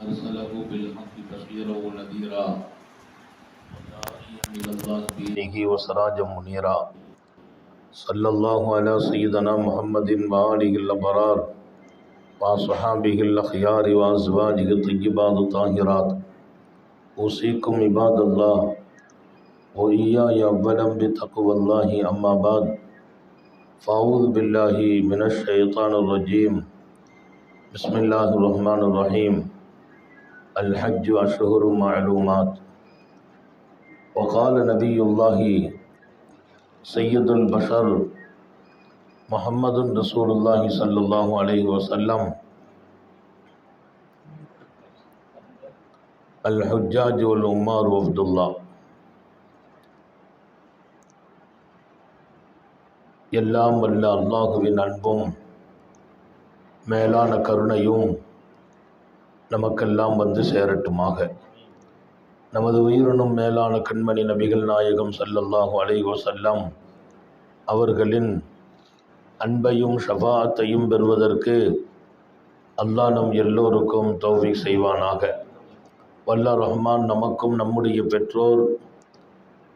أرسله بالحق بشيرا ونذيرا وداعيا إلى الله بإذنه وسراجا منيرا صلى الله على سيدنا محمد وآله الأبرار وصحابه الأخيار وأزواجه الطيبات الطاهرات أوصيكم عباد الله وإياي أولا بتقوى الله أما بعد فأعوذ بالله من الشيطان الرجيم بسم الله الرحمن الرحيم الحج أشهر معلومات وقال نبي الله سيد البشر محمد رسول الله صلى الله عليه وسلم الحجاج والعمار وفد الله. எல்லாம் வல்ல அல்லாஹுவின் அன்பும் மேலான கருணையும் நமக்கெல்லாம் வந்து சேரட்டுமாக. நமது உயிரினும் மேலான கண்மணி நபிகள் நாயகம் ஸல்லல்லாஹு அலைஹி வஸல்லம் அவர்களின் அன்பையும் ஷஃபாஅத்தையும் பெறுவதற்கு அல்லாஹ் நம் எல்லோருக்கும் தௌஃபீக் செய்வானாக. வல்ல ரஹ்மான் நமக்கும் நம்முடைய பெற்றோர்,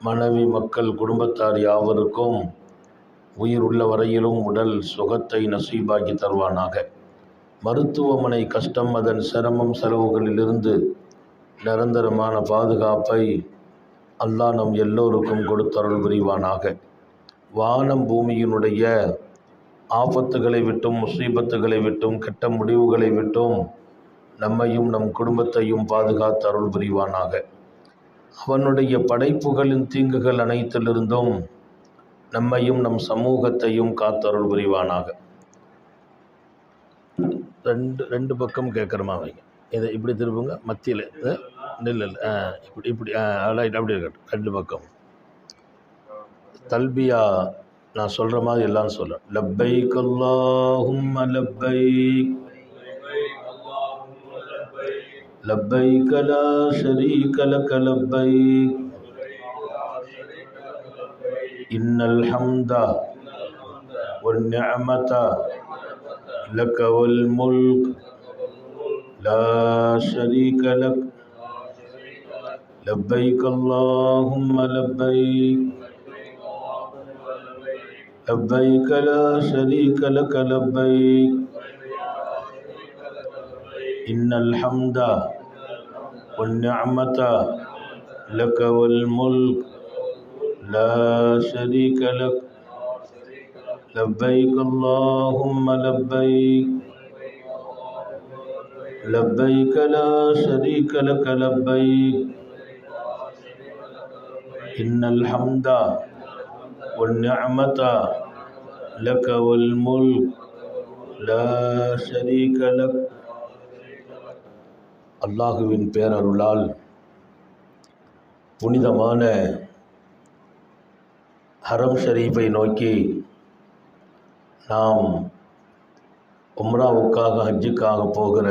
மனைவி, மக்கள், குடும்பத்தார் யாவருக்கும் உயிர் உள்ள வரையிலும் உடல் சுகத்தை நசீபாக்கி தருவானாக. மருத்துவமனை கஷ்டம், அதன் சிரமம், செலவுகளிலிருந்து நிரந்தரமான பாதுகாப்பை அல்லாஹ் நம் எல்லோருக்கும் கொடுத்தருள் புரிவானாக. வானம் பூமியினுடைய ஆபத்துகளை விட்டும், முசீபத்துகளை விட்டும், கெட்ட முடிவுகளை விட்டும் நம்மையும் நம் குடும்பத்தையும் பாதுகாத்து அருள் புரிவானாக. அவனுடைய படைப்புகளின் தீங்குகள் அனைத்திலிருந்தும் நம்மையும் நம் சமூகத்தையும் காத்தருள் புரிவானாக. ரெண்டு பக்கம் கேட்குறமா வைங்க. இதை இப்படி திருப்புங்க, மத்தியில் நெல் இப்படி இப்படி அப்படி இருக்கட்டும். ரெண்டு பக்கம் தல்பியா நான் சொல்கிற மாதிரி எல்லாம் சொல்ல. லப்பைக் அல்லாஹும்ம லப்பைக் லப்பைக் லா ஷரீக லக லப்பைக் இன்னல் ஹம்த வன் நிஅமத லக வல் முல்க் லா ஷரீக லக் லப்பைக் அல்லாஹும்ம லப்பைக் لبيك لا شريك لك لبيك إن الحمد والنعمة لك والملك لا شريك لك لبيك اللهم لبيك لبيك لا شريك لك لبيك إن الحمد والنعمة لك والملك لا شريك لك. அல்லாஹுவின் பேரருளால் புனிதமான ஹரம் ஷரீஃபை நோக்கி நாம் உம்ராவுக்காக, ஹஜ்ஜுக்காக போகிற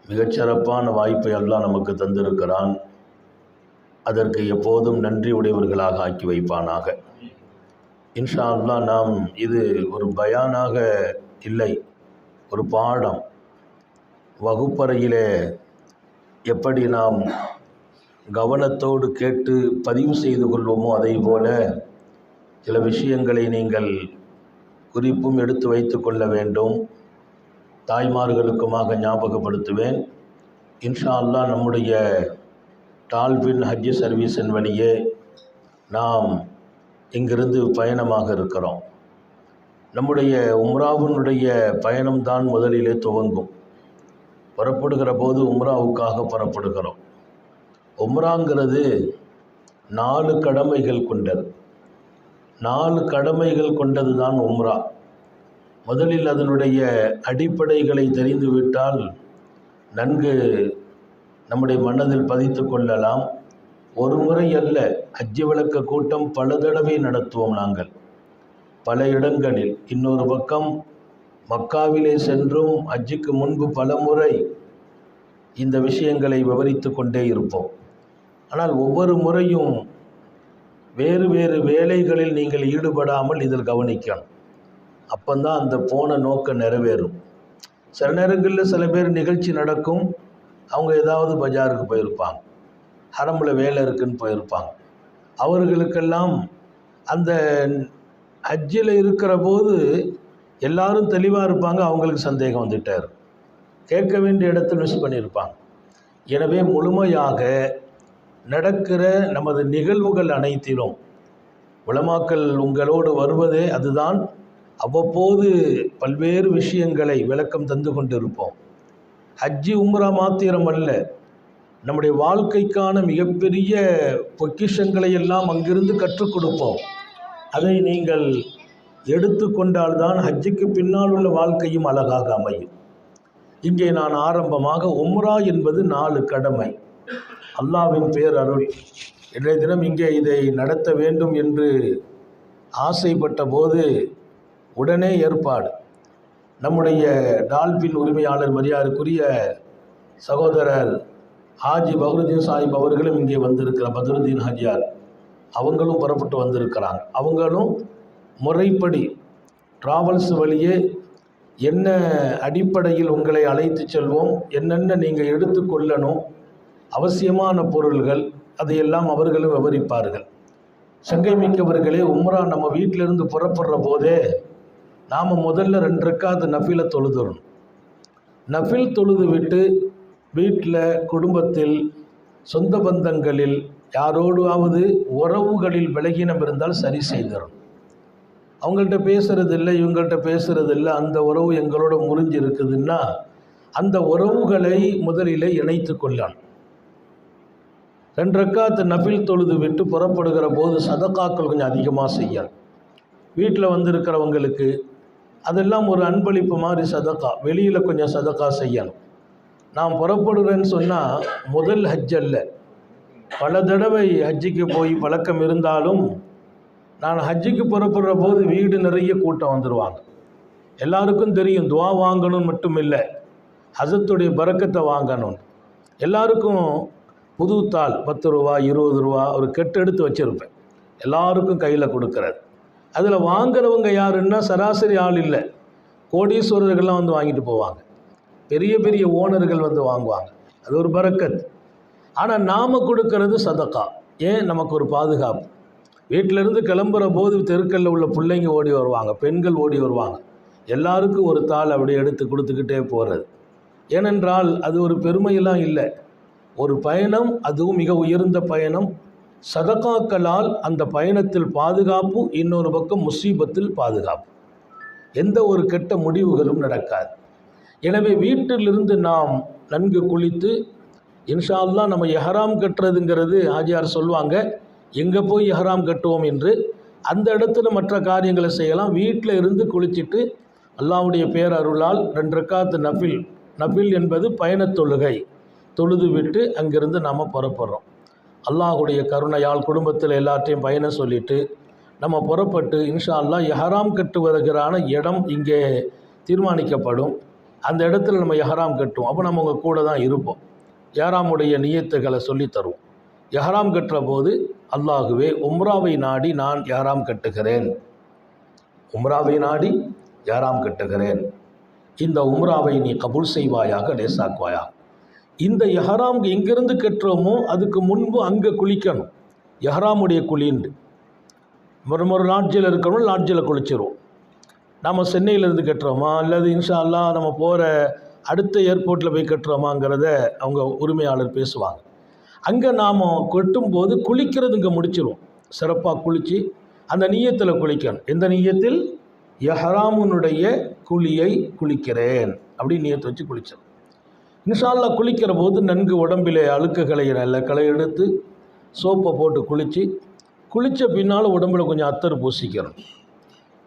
மிகச்சிறப்பான வாய்ப்பை அல்லாஹ் நமக்கு தந்திருக்கிறான். அதற்கு எப்போதும் நன்றி உடையவர்களாக ஆக்கி வைப்பானாக. இன்ஷா அல்லாஹ் நாம் இது ஒரு பயானாக இல்லை, ஒரு பாடம். வகுப்பறையிலே எப்படி நாம் கவனத்தோடு கேட்டு பதிவு செய்து கொள்வோமோ அதை போல சில விஷயங்களை நீங்கள் குறிப்பும் எடுத்து வைத்து கொள்ள வேண்டும். தாய்மார்களுக்குமாக ஞாபகப்படுத்துவேன். இன்ஷா அல்லாஹ் நம்முடைய டால்பின் ஹஜ் சர்வீஸின் வழியே நாம் இங்கிருந்து பயணமாக இருக்கிறோம். நம்முடைய உம்ராவினுடைய பயணம்தான் முதலிலே துவங்கும். புறப்படுகிற போது உம்ராவுக்காக புறப்படுகிறோம். உம்ராங்கிறது 4 கடமைகள் கொண்டது. 4 கடமைகள் கொண்டது தான் உம்ரா. முதலில் அதனுடைய அடிப்படைகளை தெரிந்துவிட்டால் நன்கு நம்முடைய மனதில் பதித்து கொள்ளலாம். ஒரு முறை அல்ல, ஹஜ்ஜு விளக்க கூட்டம் பல தடவை நடத்துவோம் நாங்கள், பல இடங்களில். இன்னொரு பக்கம் மக்காவிலே சென்றும் ஹஜ்ஜுக்கு முன்பு பல முறை இந்த விஷயங்களை விவரித்து கொண்டே இருப்போம். ஆனால் ஒவ்வொரு முறையும் வேறு வேறு வேலைகளில் நீங்கள் ஈடுபடாமல் இதில் கவனிக்கணும். அப்போந்தான் அந்த போன நோக்கம் நிறைவேறும். சில நேரங்களில் சில பேர் நிகழ்ச்சி நடக்கும், அவங்க ஏதாவது பஜாருக்கு போயிருப்பாங்க, ஹரமில் வேலை இருக்குன்னு போயிருப்பாங்க. அவர்களுக்கெல்லாம் அந்த ஹஜ்ஜில் இருக்கிற போது எல்லாரும் தெளிவாக இருப்பாங்க, அவங்களுக்கு சந்தேகம் வந்துட்டார், கேட்க வேண்டிய இடத்துல மிஸ் பண்ணியிருப்பாங்க. எனவே முழுமையாக நடக்கிற நமது நிகழ்வுகள் அனைத்திலும் உலமாக்கள் உங்களோடு வருவதே அதுதான். அவ்வப்போது பல்வேறு விஷயங்களை விளக்கம் தந்து கொண்டிருப்போம். ஹஜ்ஜி உம்ரா மாத்திரம் அல்ல, நம்முடைய வாழ்க்கைக்கான மிகப்பெரிய பொக்கிஷங்களை எல்லாம் அங்கிருந்து கற்றுக் கொடுப்போம். அதை நீங்கள் எடுத்துக்கொண்டால்தான் ஹஜ்ஜுக்கு பின்னால் உள்ள வாழ்க்கையும் அழகாக அமையும். இங்கே நான் ஆரம்பமாக உம்ரா என்பது 4 கடமை, அல்லாஹ்வின் பேரருள். இன்றைய தினம் இங்கே இதை நடத்த வேண்டும் என்று ஆசைப்பட்ட போது உடனே ஏற்பாடு. நம்முடைய டால்பின் உரிமையாளர் மரியாதைக்குரிய சகோதரர் ஹாஜி பஹ்ருதீன் சாஹிப் அவர்களும் இங்கே வந்திருக்கிறார். பத்ருதீன் ஹாஜியார் அவங்களும் புறப்பட்டு வந்திருக்கிறாங்க. அவங்களும் முறைப்படி டிராவல்ஸ் வழியே என்ன அடிப்படையில் உங்களை அழைத்து செல்வோம், என்னென்ன நீங்கள் எடுத்துக்கொள்ளணும், அவசியமான பொருள்கள், அதையெல்லாம் அவர்களும் விவரிப்பார்கள். சங்கை மிக்கவர்களே, உம்ரா நம்ம வீட்டிலிருந்து புறப்படுற போதே நாம் முதல்ல 2 ரக்காத் நஃபிலை தொழுதுறணும். நஃபில் தொழுது விட்டு வீட்டில், குடும்பத்தில், சொந்த பந்தங்களில் யாரோடாவது உறவுகளில் விலகினம் இருந்தால் சரி செய்திடணும். அவங்கள்ட்ட பேசுறது இல்லை, இவங்கள்ட்ட பேசுறது இல்லை, அந்த உறவு எங்களோட முறிஞ்சு இருக்குதுன்னா அந்த உறவுகளை முதலிலே இணைத்து கொள்ளணும். 2 ரக்காத் நஃபில் தொழுது விட்டு புறப்படுகிற போது சதகாக்கள் கொஞ்சம் அதிகமாக செய்யணும். வீட்டில் வந்திருக்கிறவங்களுக்கு அதெல்லாம் ஒரு அன்பளிப்பு மாதிரி சதகா, வெளியில் கொஞ்சம் சதகா செய்யணும். நான் புறப்படுறேன்னு சொன்னால் முதல் ஹஜ் அல்ல, பல தடவை ஹஜ்ஜுக்கு போய் பழக்கம் இருந்தாலும் நான் ஹஜ்ஜுக்கு புறப்படுற போது வீடு நிறைய கூட்டம் வந்துடுவாங்க. எல்லாருக்கும் தெரியும் துவா வாங்கணும்னு மட்டும் இல்லை, ஹஜ்ஜத்துடைய பரக்கத்தை வாங்கணும். எல்லாருக்கும் புது தாள் 10 ரூபா 20 ரூபா ஒரு கெட்டெடுத்து வச்சுருப்பேன், எல்லாருக்கும் கையில் கொடுக்குறது. அதில் வாங்குறவங்க யாருன்னா சராசரி ஆள் இல்லை, கோடீஸ்வரர்கள்லாம் வந்து வாங்கிட்டு போவாங்க, பெரிய பெரிய ஓனர்கள் வந்து வாங்குவாங்க. அது ஒரு பரக்கத். ஆனால் நாம் கொடுக்கறது சதக்கா. ஏன்? நமக்கு ஒரு பாதுகாப்பு. வீட்டிலேருந்து கிளம்புற போது தெருக்கல்ல உள்ள பிள்ளைங்க ஓடி வருவாங்க, பெண்கள் ஓடி வருவாங்க, எல்லாருக்கும் ஒரு தாள் அப்படி எடுத்து கொடுத்துக்கிட்டே போகிறது. ஏனென்றால் அது ஒரு பெருமையெல்லாம் இல்லை, ஒரு பயணம், அதுவும் மிக உயர்ந்த பயணம். சதகாக்களால் அந்த பயணத்தில் பாதுகாப்பு, இன்னொரு பக்கம் முசீபத்தில் பாதுகாப்பு, எந்த ஒரு கெட்ட முடிவுகளும் நடக்காது. எனவே வீட்டிலிருந்து நாம் நன்கு குளித்து இன்ஷா அல்லாஹ் நம்ம இஹ்ராம் கட்டுறதுங்கிறது ஆஜியார் சொல்லுவாங்க, எங்கே போய் இஹ்ராம் கட்டுவோம் என்று. அந்த இடத்துல மற்ற காரியங்களை செய்யலாம். வீட்டில் இருந்து குளிச்சுட்டு அல்லாஹ்வுடைய பேரருளால் 2 ரக்காத் நஃபில் என்பது பயணத் தொழுகை தொழுது விட்டு அங்கிருந்து நாம் புறப்படுறோம். அல்லாஹுடைய கருணையால் குடும்பத்தில் எல்லாத்தையும் பயணம் சொல்லிவிட்டு நம்ம புறப்பட்டு இன்ஷா அல்லாஹ் இஹ்ராம் கட்டுவதற்கான இடம் இங்கே தீர்மானிக்கப்படும். அந்த இடத்துல நம்ம இஹ்ராம் கட்டுவோம். அப்போ நம்ம உங்கள் கூட தான் இருப்போம். இஹ்ராமுடைய நியத்துகளை சொல்லித் தருவோம். இஹ்ராம் கட்டுற போது அல்லாஹுவே உம்ராவை நாடி நான் இஹ்ராம் கட்டுகிறேன், உம்ராவை நாடி இஹ்ராம் கட்டுகிறேன், இந்த உம்ராவை நீ கபூல் செய்வாயாக, லேசாக்குவாயாக. இந்த இஹ்ராம் எங்கேருந்து கட்டுறோமோ அதுக்கு முன்பு அங்கே குளிக்கணும். இஹ்ராமுடைய குளிண்டு ஒரு லாட்ஜில் இருக்கிறோம், லாட்ஜில் குளிச்சிருவோம். நம்ம சென்னையிலேருந்து கட்டுறோமா அல்லது இன்ஷா அல்லாஹ் நம்ம போகிற அடுத்த ஏர்போர்ட்டில் போய் கட்டுறோமாங்கிறத அவங்க உரிமையாளர் பேசுவாங்க. அங்கே நாம் கட்டும்போது குளிக்கிறது இங்கே முடிச்சிருவோம். சிறப்பாக குளித்து அந்த நிய்யத்தில் குளிக்கணும். எந்த நிய்யத்தில்? இஹ்ராமுனுடைய குளியை குளிக்கிறேன் அப்படி நிய்யத்தை வச்சு குளிச்சிடும். இன்ஷா அல்லாஹ் குளிக்கிற போது நன்கு உடம்பிலே அழுக்குகளை நல்ல களை எடுத்து சோப்பை போட்டு குளித்த பின்னால் உடம்பில் கொஞ்சம் அத்தர் பூசிக்கணும்.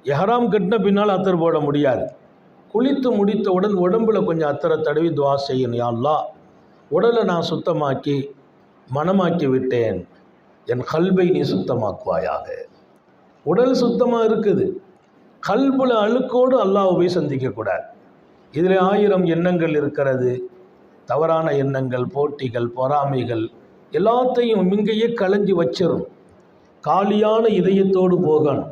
இஹ்ராம் கட்டின பின்னால் அத்தர் போட முடியாது. குளித்து முடித்தவுடன் உடம்பில் கொஞ்சம் அத்தரை தடவி துவா செய்யணும். யா அல்லாஹ், உடலை நான் சுத்தமாக்கி மனமாக்கி விட்டேன், என் கல்பை நீ சுத்தமாக்குவாயாக. உடல் சுத்தமாக இருக்குது, கல்புல அழுக்கோடு அல்லாஹ்வை சந்திக்கக்கூடாது. இதில் 1000 எண்ணங்கள் இருக்கிறது, தவறான எண்ணங்கள், போட்டிகள், பொறாமைகள் எல்லாத்தையும் இங்கேயே களைஞ்சி வச்சிடும். காலியான இதயத்தோடு போகணும்.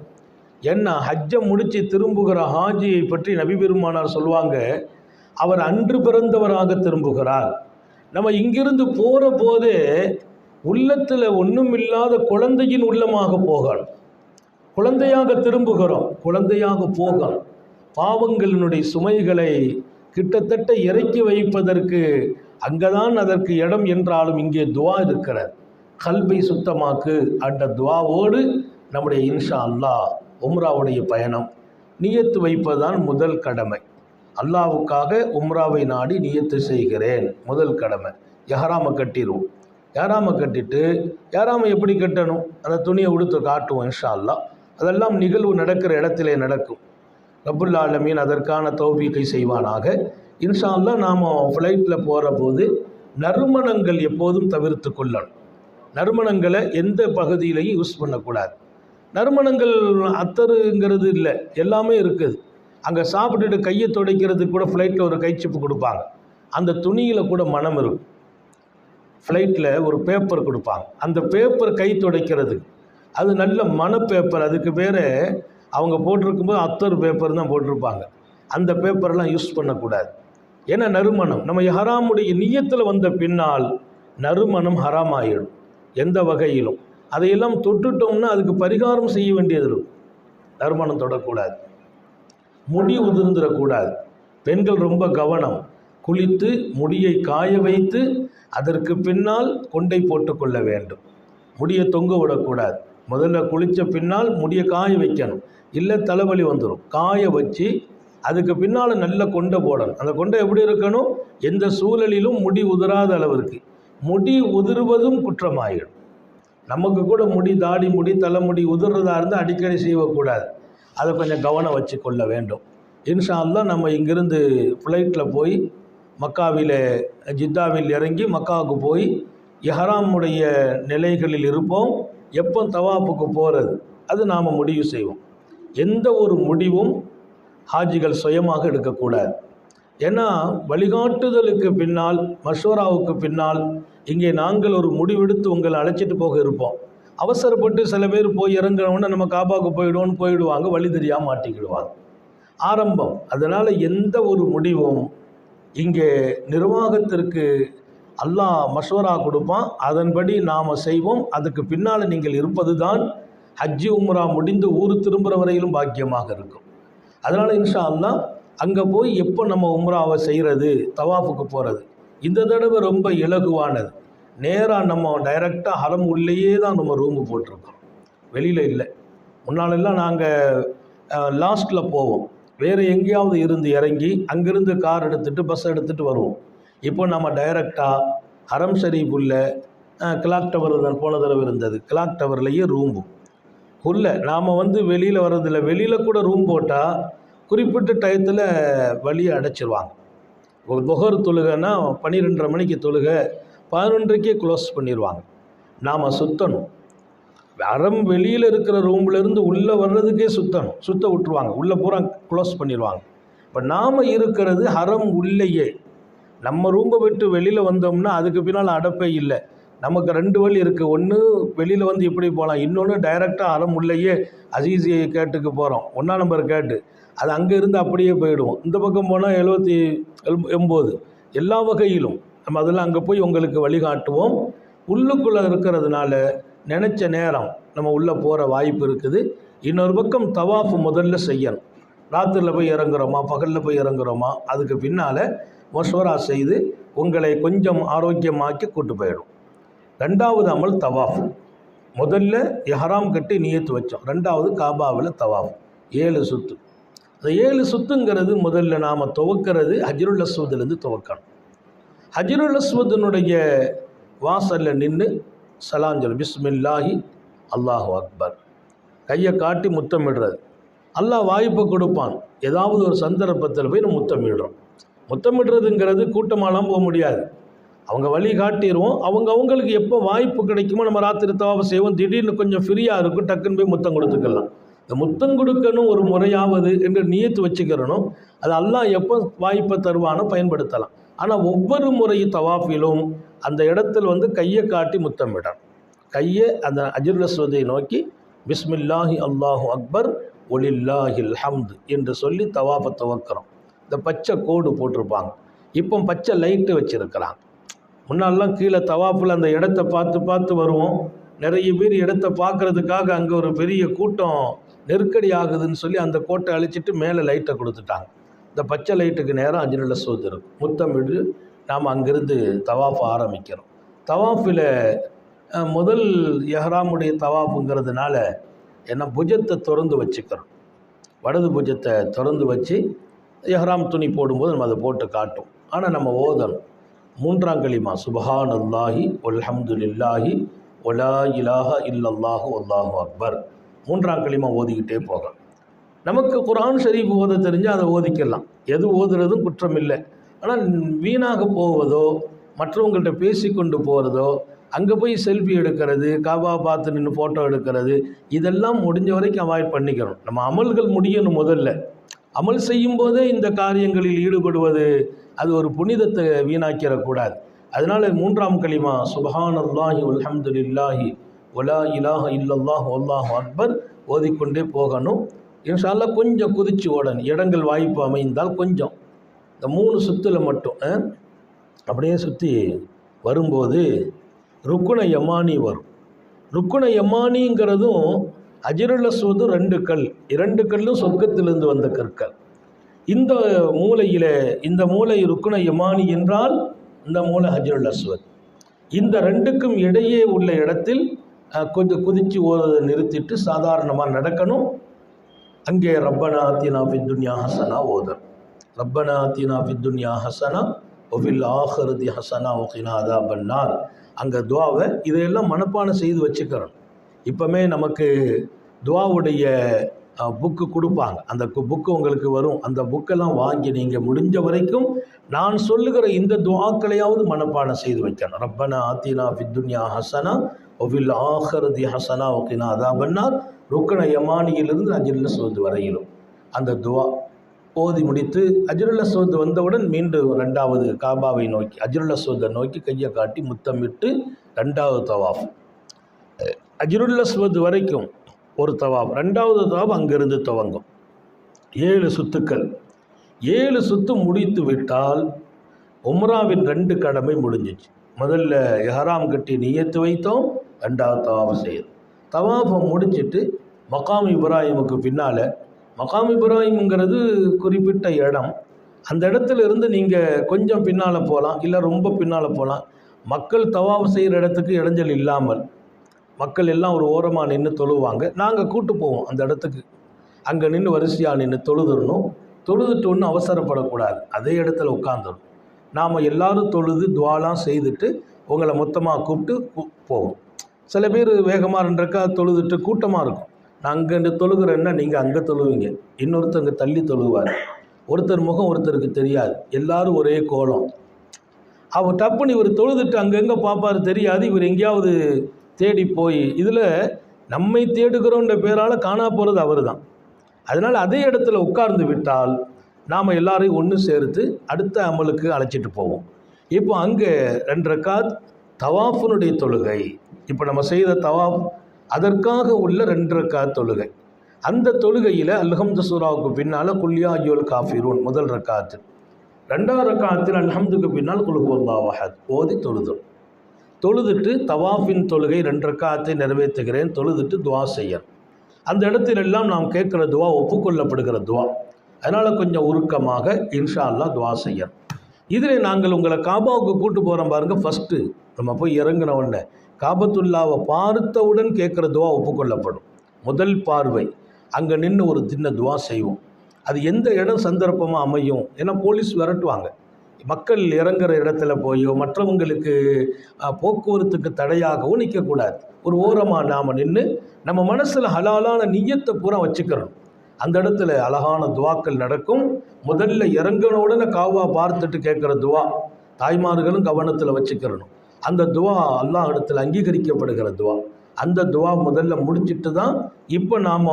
என்ன, ஹஜ்ஜை முடித்து திரும்புகிற ஹாஜியை பற்றி நபி பெருமானார் சொல்லுவாங்க, அவர் அன்று பிறந்தவராக திரும்புகிறார், நம்ம இங்கிருந்து போகிற போதே உள்ளத்தில் ஒன்றும் இல்லாத குழந்தையின் உள்ளமாக போகணும். குழந்தையாக திரும்புகிறோம், குழந்தையாக போகணும். பாவங்களினுடைய சுமைகளை கிட்டத்தட்ட இறக்கி வைப்பதற்கு அங்கதான் அதற்கு இடம் என்றாலும் இங்கே துவா இருக்கிறது. கல்பை சுத்தமாக்கு அந்த துவாவோடு நம்முடைய இன்ஷா அல்லாஹ் உம்ராவுடைய பயணம். நியத்து வைப்பதுதான் முதல் கடமை. அல்லாவுக்காக உம்ராவை நாடி நியத்து செய்கிறேன், முதல் கடமை. எஹராமை கட்டிடுவோம். எஹராமை கட்டிட்டு, எஹராமை எப்படி கட்டணும், அந்த துணியை உடுத்து காட்டுவோம் இன்ஷா அல்லாஹ். அதெல்லாம் நிகழ்வு நடக்கிற இடத்திலே நடக்கும். ரப்புல் ஆலமீன் அதற்கான தௌஃபீக்கை செய்வானாக. இன்ஷா அல்லாஹ் நாம் ஃப்ளைட்டில் போகிற போது நறுமணங்கள் எப்போதும் தவிர்த்து கொள்ளணும். நறுமணங்களை எந்த பகுதியிலையும் யூஸ் பண்ணக்கூடாது. நறுமணங்கள் அத்தருங்கிறது இல்லை, எல்லாமே இருக்குது. அங்கே சாப்பிட்டுட்டு கையை துடைக்கிறதுக்கு கூட ஃப்ளைட்டில் ஒரு கைச்சிப்பு கொடுப்பாங்க. அந்த துணியில் கூட மனம் இருக்கும். ஃப்ளைட்டில் ஒரு பேப்பர் கொடுப்பாங்க, அந்த பேப்பர் கை துடைக்கிறதுக்கு அது நல்ல மன பேப்பர். அதுக்கு பேர் அவங்க போட்டிருக்கும்போது அத்தர் பேப்பர் தான் போட்டிருப்பாங்க. அந்த பேப்பர்லாம் யூஸ் பண்ணக்கூடாது. ஏன்னா நறுமணம் நம்ம ஹராமுடைய நியத்தில் வந்த பின்னால் நறுமணம் ஹராம் ஆகிடும் எந்த வகையிலும். அதையெல்லாம் தொட்டுட்டோம்னா அதுக்கு பரிகாரம் செய்ய வேண்டியது இருக்கும். நறுமணம் தொடக்கூடாது, முடி உதிர்ந்துடக்கூடாது. பெண்கள் ரொம்ப கவனம். குளித்து முடியை காய வைத்து அதற்கு பின்னால் கொண்டை போட்டு கொள்ள வேண்டும். முடியை தொங்க விடக்கூடாது. முதல்ல குளித்த பின்னால் முடியை காய வைக்கணும், இல்லை தலைவலி வந்துடும். காய வச்சு அதுக்கு பின்னால் நல்ல கொண்டை போடணும். அந்த கொண்டை எப்படி இருக்கணும், எந்த சூழலிலும் முடி உதிராத அளவிற்கு. முடி உதிர்வதும் குற்றமாயிடும். நமக்கு கூட முடி, தாடி முடி, தலைமுடி உதிர்றதா இருந்தால் அடிக்கடி செய்யக்கூடாது. அதை கொஞ்சம் கவனம் வச்சு கொள்ள வேண்டும். இன்ஷா அல்லாஹ் நம்ம இங்கிருந்து ஃப்ளைட்டில் போய் மக்காவில், ஜித்தாவில் இறங்கி மக்காவுக்கு போய் இஹ்ராமுடைய நிலைகளில் இருப்போம். எப்போ தவாப்புக்கு போகிறது அது நாம் முடிவு செய்வோம். எந்த ஒரு முடிவும் ஹாஜிகள் சுயமாக எடுக்கக்கூடாது. ஏன்னா வழிகாட்டுதலுக்கு பின்னால், மஷூராவுக்கு பின்னால் இங்கே நாங்கள் ஒரு முடிவெடுத்து உங்களை அழைச்சிட்டு போக இருப்போம். அவசரப்பட்டு சில பேர் போய் இறங்குறவொன்னே நம்ம காபாவுக்கு போயிடுவாங்க, வழி தெரியாமல் மாட்டிக்கிடுவாங்க. ஆரம்பம். அதனால் எந்த ஒரு முடிவும் இங்கே நிர்வாகத்திற்கு அல்லாஹ் மஷூரா கொடுப்பான், அதன்படி நாம் செய்வோம். அதுக்கு பின்னால் நீங்கள் இருப்பது தான் ஹஜ்ஜி உம்ரா முடிந்து ஊர் திரும்புகிற வரையிலும் பாக்கியமாக இருக்கும். அதனால் இன்ஷா அல்லாஹ் அங்கே போய் எப்போ நம்ம உம்ராவை செய்கிறது, தவாஃபுக்கு போகிறது, இந்த தடவை ரொம்ப இலகுவானது. நேராக நம்ம டைரெக்டாக ஹரம் உள்ளேயே தான் நம்ம ரூமு போட்டிருக்கோம், வெளியில் இல்லை. முன்னாலெல்லாம் நாங்கள் லாஸ்ட்டில் போவோம், வேறு எங்கேயாவது இருந்து இறங்கி அங்கேருந்து கார் எடுத்துகிட்டு பஸ் எடுத்துகிட்டு வருவோம். இப்போ நம்ம டைரெக்டாக ஹரம் ஷரீஃப் உள்ள கிளாக் டவர் தான் போன தடவை இருந்தது, கிளாக் டவர்லேயே ரூம்பு உள்ள. நாம் வெளியில் வர்றதில்ல. வெளியில் கூட ரூம் போட்டால் குறிப்பிட்ட டயத்தில் வழியை அடைச்சிருவாங்க. ஒரு துஹர் தொழுகைன்னா 12:30 மணிக்கு தொழுகை, 11:30க்கே க்ளோஸ் பண்ணிடுவாங்க. நாம் சுற்றணும். ஹரம் வெளியில் இருக்கிற ரூம்லேருந்து உள்ளே வர்றதுக்கே சுத்த விட்டுருவாங்க. உள்ளே பூரா க்ளோஸ் பண்ணிடுவாங்க. இப்போ நாம் இருக்கிறது ஹரம் உள்ளேயே. நம்ம ரூம்பை விட்டு வெளியில் வந்தோம்னா அதுக்கு பின்னால் அடப்பே இல்லை. நமக்கு 2 வழி இருக்குது. ஒன்று வெளியில் எப்படி போகலாம், இன்னொன்று டைரெக்டாக ஹரம் உள்ளேயே அசீசி கேட்டுக்கு போகிறோம், 1ஆம் நம்பர் கேட்டு. அது அங்கே இருந்து அப்படியே போயிடுவோம். இந்த பக்கம் போனால் 79. எல்லா வகையிலும் நம்ம அதெல்லாம் அங்கே போய் உங்களுக்கு வழிகாட்டுவோம். உள்ளுக்குள்ளே இருக்கிறதுனால நினச்ச நேரம் நம்ம உள்ளே போகிற வாய்ப்பு இருக்குது. இன்னொரு பக்கம் தவாஃப் முதல்ல செய்யணும். ராத்திரியில் போய் இறங்குறோமா, பகலில் போய் இறங்குறோமா, அதுக்கு பின்னால் மஷ்வரா செய்து உங்களை கொஞ்சம் ஆரோக்கியமாக்கி கூட்டு போயிடும். 2வது அமல் தவாஃப். முதல்ல இஹ்ராம் கட்டி நியத்து வச்சோம். 2வது காபாவில் தவாஃப் 7 சுற்று. அந்த 7 சுற்றுங்கிறது முதல்ல நாம் துவக்கிறது ஹஜ்ருல் அஸ்வதுலேருந்து துவக்கணும். ஹஜ்ருல் அஸ்வதுனுடைய வாசலில் நின்று சலாஞ்சல், பிஸ்மில்லாஹி அல்லாஹு அக்பர், கையை காட்டி முத்தமிடுறது. அல்லாஹ் வாய்ப்பை கொடுப்பான். ஏதாவது ஒரு சந்தர்ப்பத்தில் போய் நம்ம முத்தமிடுறோம். முத்தமிடுறதுங்கிறது கூட்டமாலாம் போக முடியாது, அவங்க வழி காட்டிடுவோம். அவங்களுக்கு எப்போ வாய்ப்பு கிடைக்குமோ நம்ம ராத்திரி தவாஃப் செய்வோம். திடீர்னு கொஞ்சம் ஃப்ரீயாக இருக்கும், டக்குன்னு போய் முத்தம் கொடுத்துக்கலாம். இந்த முத்தம் கொடுக்கணும் ஒரு முறையாவது என்று நியத்து வச்சுக்கிறணும். அது அல்லாஹ் எப்போ வாய்ப்பை தருவானோ பயன்படுத்தலாம். ஆனால் ஒவ்வொரு முறையும் தவாஃபிலும் அந்த இடத்துல கையை காட்டி முத்தமிடணும். கையை அந்த ஹஜ்ருல் அஸ்வதை நோக்கி பிஸ்மில்லாஹி அல்லாஹு அக்பர் ஒலில்லாஹில் ஹம்து என்று சொல்லி தவாஃபை துவக்கிறோம். இந்த பச்சை கோடு போட்டிருப்பாங்க, இப்போ பச்சை லைட்டு வச்சுருக்கிறாங்க. முன்னாடிலாம் கீழே தவாஃபில் அந்த இடத்த பார்த்து பார்த்து வருவோம். நிறைய பேர் இடத்த பார்க்குறதுக்காக அங்கே ஒரு பெரிய கூட்டம் நெருக்கடி ஆகுதுன்னு சொல்லி அந்த கோட்டை அழிச்சிட்டு மேலே லைட்டை கொடுத்துட்டாங்க. இந்த பச்சை லைட்டுக்கு நேரம் ஹஜ்ருல் அஸ்வத் இருக்கும். முத்தமிட்டு நாம் அங்கிருந்து தவாஃப் ஆரம்பிக்கிறோம். தவாஃபில் முதல் எஹ்ராமுடைய தவாஃபுங்கிறதுனால என்ன புஜத்தை திறந்து வச்சுக்கிறோம். வலது புஜத்தை திறந்து வச்சு எஹ்ராம் துணி போடும்போது நம்ம அதை போட்டு காட்டும். ஆனால் நம்ம ஓதணும் 3ஆம் கலிமா சுப்ஹானல்லாஹி வல்ஹம்துலில்லாஹி வலா இலாஹ இல்லல்லாஹு வல்லாஹு அக்பர். 3ஆம் கலிமா ஓதிக்கிட்டே போகலாம். நமக்கு குர்ஆன் ஷரீஃப் ஓத தெரிஞ்சால் அதை ஓதிக்கலாம். எது ஓதுறதும் குற்றம் இல்லை. ஆனால் வீணாக போவதோ மற்றவங்கள்ட்ட பேசி கொண்டு போகிறதோ அங்கே போய் செல்ஃபி எடுக்கிறது, காபா பார்த்து நின்று ஃபோட்டோ எடுக்கிறது, இதெல்லாம் முடிஞ்ச வரைக்கும் அவாய்ட் பண்ணிக்கிறோம். நம்ம அமல்கள் முடியணும். முதல்ல அமல் செய்யும் போதே இந்த காரியங்களில் ஈடுபடுவது அது ஒரு புனிதத்தை வீணாக்கிடக்கூடாது. அதனால் 3ஆம் கலிமா சுப்ஹானல்லாஹி வல்ஹம்துலில்லாஹி வலா இலாஹ இல்லல்லாஹு வல்லாஹு அக்பர் ஓதிக்கொண்டே போகணும். இன்ஷா அல்லாஹ் கொஞ்சம் குதிச்சு ஓடணும். இடங்கள் வாய்ப்பு அமைந்தால் கொஞ்சம் இந்த 3 சுற்றுல மட்டும் அப்படியே சுற்றி வரும்போது ருக்குன யமானி வரும். ருக்குன யமானிங்கிறதும் ஹஜ்ருல் அஸ்வதும் 2 கல். 2 கல்லும் சொர்க்கத்திலிருந்து வந்த கற்கள். இந்த மூலையில் இந்த மூலை ருக்குன யமானி என்றால் இந்த மூலை ஹஜ்ருல் அஸ்வத். இந்த 2க்கும் இடையே உள்ள இடத்தில் கொஞ்சம் குதிச்சு ஓடுறதை நிறுத்திட்டு சாதாரணமாக நடக்கணும். அங்கே ரப்பனா ஆத்தினா ஃபித் துன்யா ஹசனா ஓதணும். ரப்பனா ஆத்தினா ஃபித் துன்யா ஹசனா ஒஃபில் ஆஹிரதி ஹசனா ஒகினா அதாபன்னார். அங்கே துவாவை இதையெல்லாம் மனப்பாடம் செய்து வச்சுக்கிறோம். இப்போமே நமக்கு துவாவுடைய புக்கு கொடுப்பாங்க. அந்த புக்கு உங்களுக்கு வரும். அந்த புக்கெல்லாம் வாங்கி நீங்கள் முடிஞ்ச வரைக்கும் நான் சொல்லுகிற இந்த துவாக்களையாவது மனப்பாடம் செய்து வைக்கணும். ரப்பனா ஆத்தினா ஃபித் துன்யா ஹசனா ஒஃபில் ஆஹிரதி ஹசனா ஒகினா அதாபன்னார். ருக்குன யமானியிலிருந்து ஹஜ்ருல் அஸ்வத் வரையிலும் அந்த துவா ஓதி முடித்து ஹஜ்ருல் அஸ்வத் வந்தவுடன் மீண்டும் 2வது காபாவை நோக்கி ஹஜ்ருல் அஸ்வத்தை நோக்கி கையை காட்டி முத்தமிட்டு 2வது தவாஃப். ஹஜ்ருல் அஸ்வத் வரைக்கும் ஒரு தவாஃப். 2வது தவாஃப் அங்கிருந்து துவங்கும். 7 சுத்துக்கள். 7 சுத்து முடித்து விட்டால் உம்ராவின் 2 கடமை முடிஞ்சிச்சு. முதல்ல எஹ்ராம் கட்டி நியத்து வைத்தோம். 2வது தவாஃப் செய்யும். தவாஃபை முடிச்சுட்டு மகாம் இப்ராஹிமுக்கு பின்னால், மகாம் இப்ராஹிம்ங்கிறது குறிப்பிட்ட இடம். அந்த இடத்துல இருந்து நீங்கள் கொஞ்சம் பின்னால் போகலாம், இல்லை ரொம்ப பின்னால் போகலாம். மக்கள் தவாஃப் செய்கிற இடத்துக்கு இடைஞ்சல் இல்லாமல் மக்கள் எல்லாம் ஒரு ஓரமாக நின்று தொழுவாங்க. நாங்கள் கூட்டு போவோம் அந்த இடத்துக்கு. அங்கே நின்று வரிசையாக நின்று தொழுதுடணும். தொழுதுட்டு ஒன்றும் அவசரப்படக்கூடாது. அதே இடத்துல உட்காந்துடணும். நாம் எல்லோரும் தொழுது துவாலாம் செய்துட்டு உங்களை மொத்தமாக கூப்பிட்டு போவோம். சில பேர் வேகமாக 2 ரக்காத் தொழுதுட்டு கூட்டமாக இருக்கும். நான் அங்கே தொழுகிறேன்னா நீங்கள் அங்கே தொழுவீங்க, இன்னொருத்தங்க தள்ளி தொழுவார். ஒருத்தர் முகம் ஒருத்தருக்கு தெரியாது, எல்லாரும் ஒரே கோலம். அவர் டப்புன்னு இவர் தொழுதுட்டு அங்கங்கே பார்ப்பார், தெரியாது. இவர் எங்கேயாவது தேடி போய் இதில் நம்மை தேடுகிறோன்ற பேரால் காணா போகிறது அவர் தான். அதனால் அதே இடத்துல உட்கார்ந்து விட்டால் நாம் எல்லாரையும் ஒன்று சேர்த்து அடுத்த அமலுக்கு அழைச்சிட்டு போவோம். இப்போ அங்கே 2 ரக்காத் தவாஃபுனுடைய தொழுகை. இப்போ நம்ம செய்த தவாஃப் அதற்காக உள்ள 2 ரக்காத் தொழுகை. அந்த தொழுகையில் அல்ஹம்து சூராவுக்கு பின்னால் குல்யா அய்யுல் காஃபிரூன் முதல் ரக்காத்து. 2வது ரக்காத்தில் அல்ஹம்துக்கு பின்னால் குல் ஹுவல்லாஹு அஹத் ஓதி தொழுதுட்டு தவாஃபின் தொழுகை 2 ரக்காத்தை நிறைவேற்றுகிறேன். தொழுதுட்டு துவா செய்யணும். அந்த இடத்திலெல்லாம் நாம் கேட்குற துவா ஒப்புக்கொள்ளப்படுகிற துவா. அதனால் கொஞ்சம் உருக்கமாக இன்ஷா அல்லாஹ் துவா செய்யணும். இதில் நாங்கள் உங்களை காபாவுக்கு கூட்டு போகிறோம் பாருங்கள். ஃபஸ்ட்டு நம்ம போய் இறங்கின உடனே காபத்துல்லாவை பார்த்தவுடன் கேட்குற துவா ஒப்புக்கொள்ளப்படும். முதல் பார்வை அங்கே நின்று ஒரு சின்ன துவா செய்வோம். அது எந்த இடம் சந்தர்ப்பமாக அமையும், ஏன்னா போலீஸ் விரட்டுவாங்க. மக்கள் இறங்குற இடத்துல போயோ மற்றவங்களுக்கு போக்குவரத்துக்கு தடையாகவும் நிற்கக்கூடாது. ஒரு ஓரமாக நாம் நின்று நம்ம மனசில் ஹலாலான நிய்யத்தை பூரா வச்சுக்கிறோம். அந்த இடத்துல அழகான துவாக்கள் நடக்கும். முதல்ல இறங்கின உடனே காவா பார்த்துட்டு கேட்குற துவா தாய்மார்களும் கவனத்தில் வச்சுக்கிறணும். அந்த துவா அல்லாஹ் இடத்துல அங்கீகரிக்கப்படுகிற துவா. அந்த துவா முதல்ல முடிச்சுட்டு தான் இப்போ நாம்